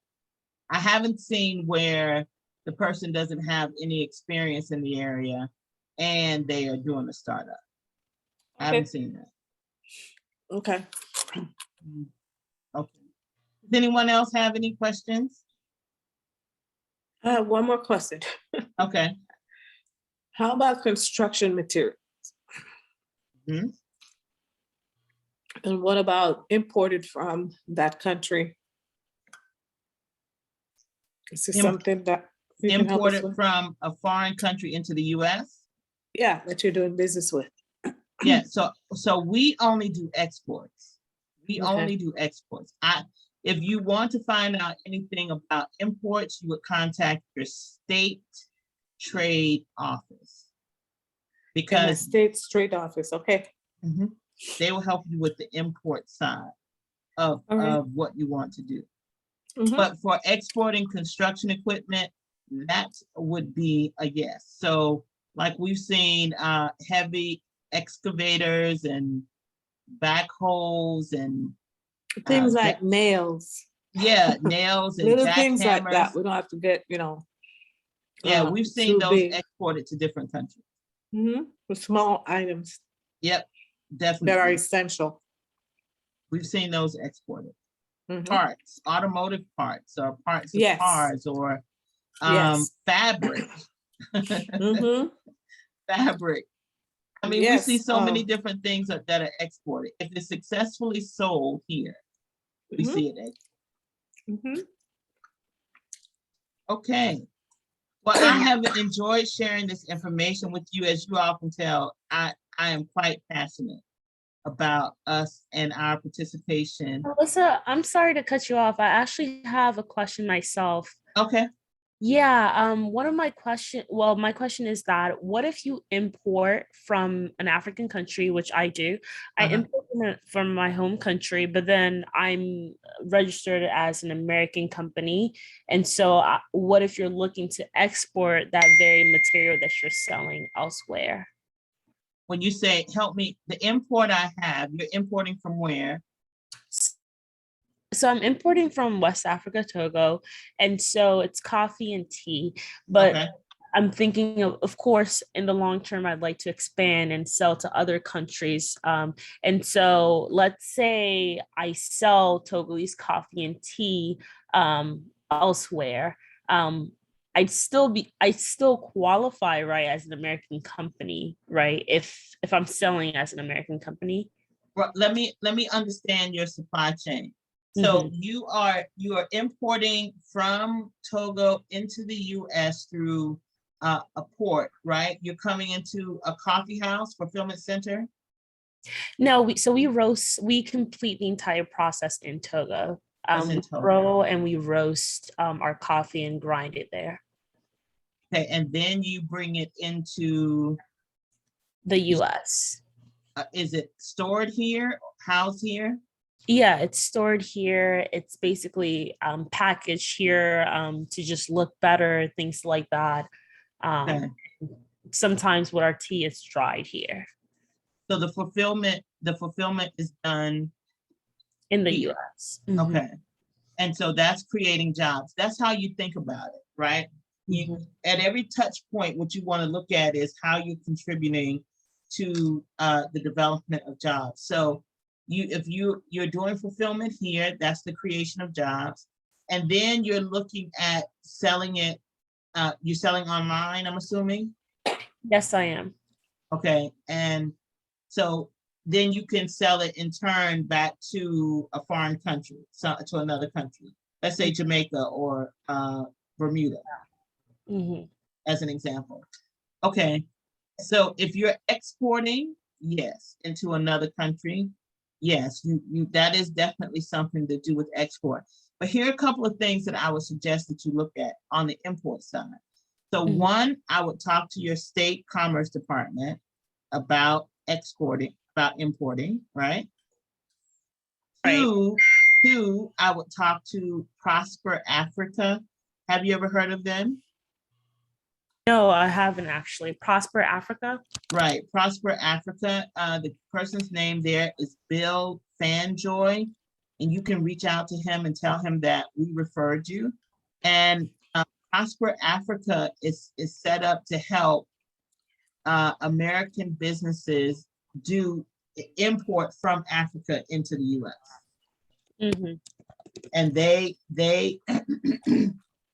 I haven't seen where the person doesn't have any experience in the area and they are doing a startup. I haven't seen that. Okay. Okay. Does anyone else have any questions? I have one more question. Okay. How about construction materials? Mhm. And what about imported from that country? Is this Im- something that you can help us Imported with? from a foreign country into the US? Yeah, that you're doing business with. Yeah, so we only do exports. We Okay. only do exports. If you want to find out anything about imports, you would contact your state trade office. In the Because state trade office, okay. they will help you with the import side of what you want to do. Mhm. But for exporting construction equipment, that would be a yes. So like we've seen heavy excavators and backhoes and Things like nails, yeah, nails and little things like that. jackhammers. We don't have to get, Yeah, we've seen too those big. exported to different countries. The small items Yep, that are definitely. essential. We've seen those exported. Mhm. Parts, automotive parts, or parts of Yes. cars, or Yes. fabric. Mhm. Fabric. I mean, we see Yes. so many different things that are exported. If it's successfully sold here, we see it exported. Mhm. Okay. Well, I have enjoyed sharing this information with you. As you all can tell, I am quite passionate about us and our participation. Alyssa, I'm sorry to cut you off. I actually have a question myself. Okay. Yeah, one of my my question is that what if you import from an African country, which I do, I import from my home country, but then I'm registered as an American company. And so, what if you're looking to export that very material that you're selling elsewhere? When you say, help me, the import I have, you're importing from where? So I'm importing from West Africa, Togo, and so it's coffee and tea. But Okay, I'm thinking of course, in the long term, I'd like to expand and sell to other countries. And so let's say I sell Togolese coffee and tea elsewhere. I still qualify, right, as an American company, right? If I'm selling as an American company. well, let me understand your supply chain. So Mhm. you are importing from Togo into the US through a port, right? You're coming into a coffee house, fulfillment center? No, we complete the entire process in Togo. That's in We Togo. grow and we roast our coffee and grind it there. Okay, and then you bring it into, The US. is it stored here, housed here? Yeah, it's stored here. It's basically packaged here to just look better, things like that. Okay, Um, Sometimes with our tea, it's dried here so the fulfillment is done in the here. US. Mhm. Okay, and so that's creating jobs. That's how you think about it, right? You, Mhm. at every touch point, what you want to look at is how you're contributing to the development of jobs. So if you're doing fulfillment here, that's the creation of jobs. And then you're looking at selling it, you're selling online, I'm assuming? Yes, I am. Okay, and so then you can sell it in turn back to a foreign country, so to another country. Let's say Jamaica or Bermuda, Mhm. as an example. Okay, so if you're exporting, yes, into another country, yes, you that is definitely something to do with export. But here are a couple of things that I would suggest that you look at on the import side. So Mhm. one, I would talk to your state commerce department about exporting, about importing, right? Right. Two, I would talk to Prosper Africa. Have you ever heard of them? No, I haven't actually. Prosper Africa. Right, Prosper Africa. The person's name there is Bill Fanjoy, and you can reach out to him and tell him that we referred you. And Prosper Africa is set up to help American businesses do import from Africa into the US. Mhm. And they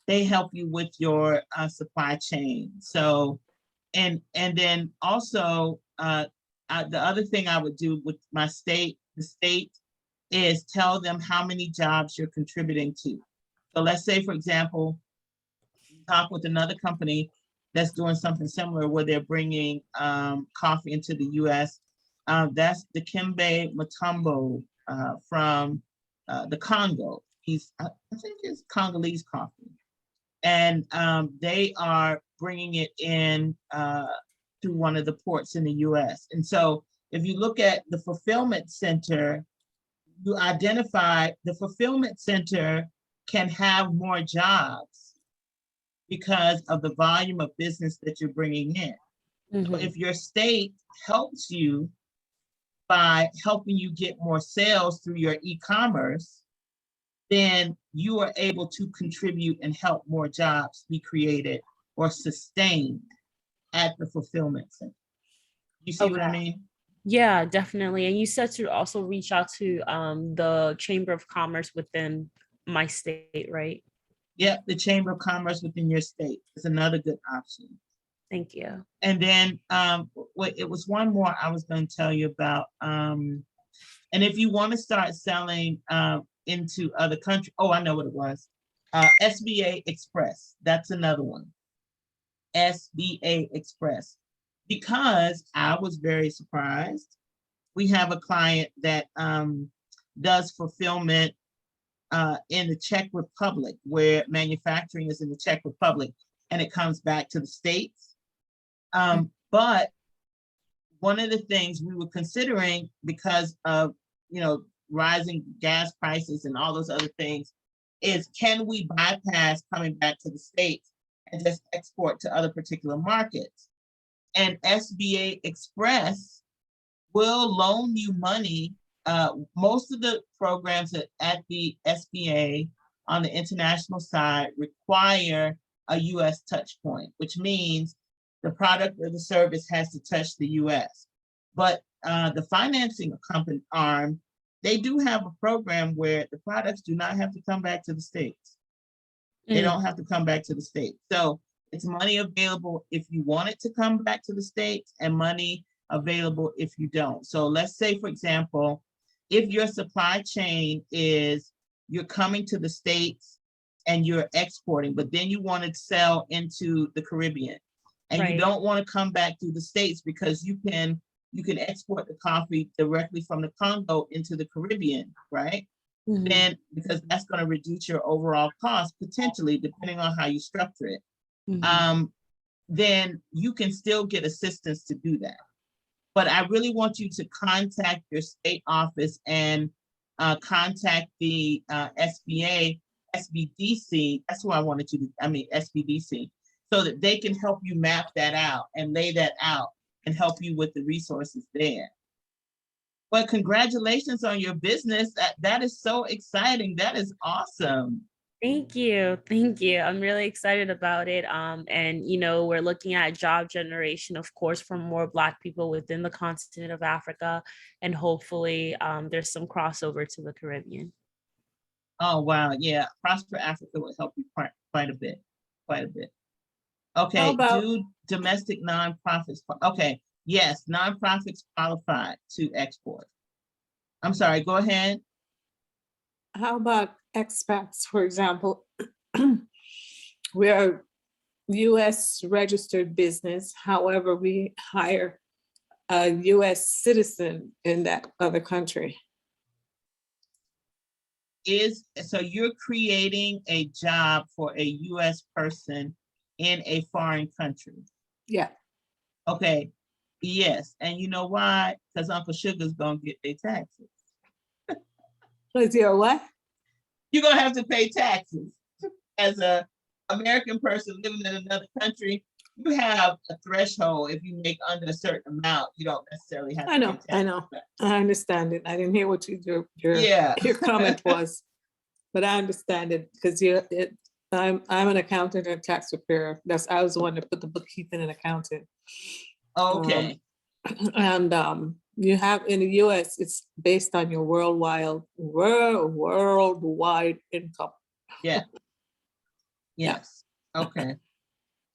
they help you with your supply chain. So and then also the other thing I would do with the state is tell them how many jobs you're contributing to. So let's say, for example, you talk with another company that's doing something similar where they're bringing coffee into the US. That's the Dikembe Mutombo from the Congo. I think it's Congolese coffee. And they are bringing it in through one of the ports in the US. And so if you look at the fulfillment center, you identify the fulfillment center can have more jobs because of the volume of business that you're bringing in. So Mhm. if your state helps you by helping you get more sales through your e-commerce, then you are able to contribute and help more jobs be created or sustained at the fulfillment center. You see what I Okay. mean? Yeah, definitely. And you said to also reach out to the Chamber of Commerce within my state, right? Yep, the Chamber of Commerce within your state is another good option. Thank you. And then it was one more I was going to tell you about. And if you want to start selling into other countries, oh, I know what it was. SBA Express, that's another one. SBA Express, because I was very surprised. We have a client that does fulfillment in the Czech Republic, where manufacturing is in the Czech Republic, and it comes back to the States. But one of the things we were considering because of, rising gas prices and all those other things is, can we bypass coming back to the States and just export to other particular markets? And SBA Express will loan you money. Most of the programs at the SBA on the international side require a US touch point, which means the product or the service has to touch the US. But the financing company arm, they do have a program where the products do not have to come back to the States. They don't have to come back to the States. So it's money available if you want it to come back to the States, and money available if you don't. So let's say, for example, if your supply chain is you're coming to the States and you're exporting, but then you want to sell into the Caribbean, and you Right. don't want to come back to the States because you can export the coffee directly from the Congo into the Caribbean, right? Mm-hmm. Then, because that's going to reduce your overall cost potentially, depending on how you structure it. Mhm. Then you can still get assistance to do that. But I really want you to contact your state office and contact the SBA, SBDC. That's what I wanted you to, SBDC, so that they can help you map that out and lay that out and help you with the resources there. But congratulations on your business. That is so exciting. That is awesome. Thank you. Thank you. I'm really excited about it. And we're looking at job generation, of course, for more Black people within the continent of Africa. And hopefully there's some crossover to the Caribbean. Oh, wow. Yeah. Prosper Africa will help you quite a bit. Quite a bit. Okay. How about- Do domestic nonprofits. Okay. Yes. Nonprofits qualify to export. I'm sorry. Go ahead. How about expats, for example? We are US registered business, however, we hire a US citizen in that other country. So you're creating a job for a US person in a foreign country. Yeah, Okay. Yes. And you know why? Because Uncle Sugar's gonna get their taxes. is your what? You're gonna have to pay taxes. As a American person living in another country, you have a threshold. If you make under a certain amount, you don't necessarily have to I know, pay taxes. I know. I understand it. I didn't hear what Yeah. your comment was, but I understand it because I'm an accountant and tax preparer. I was the one that put the bookkeeping and accounting. Okay. And you have in the US, it's based on your worldwide income. Yeah. Yes. Okay.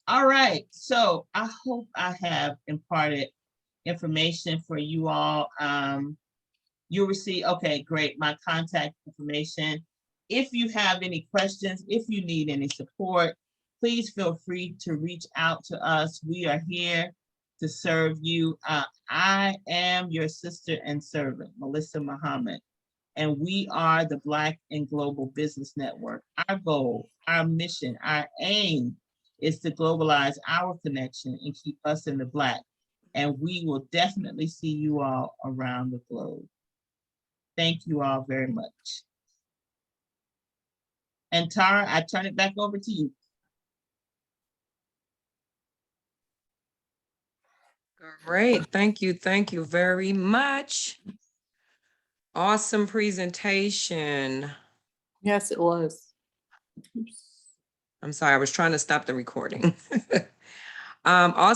All right. So I hope I have imparted information for you all. You'll receive, okay, great, my contact information. If you have any questions, if you need any support, please feel free to reach out to us. We are here to serve you. I am your sister and servant, Melissa Muhammad, and we are the Black and Global Business Network. Our goal, our mission, our aim is to globalize our connection and keep us in the Black. And we will definitely see you all around the globe. Thank you all very much. And Tara, I turn it back over to you. Great. Thank you. Thank you very much. Awesome presentation. Yes, it was. I'm sorry, I was trying to stop the recording. Also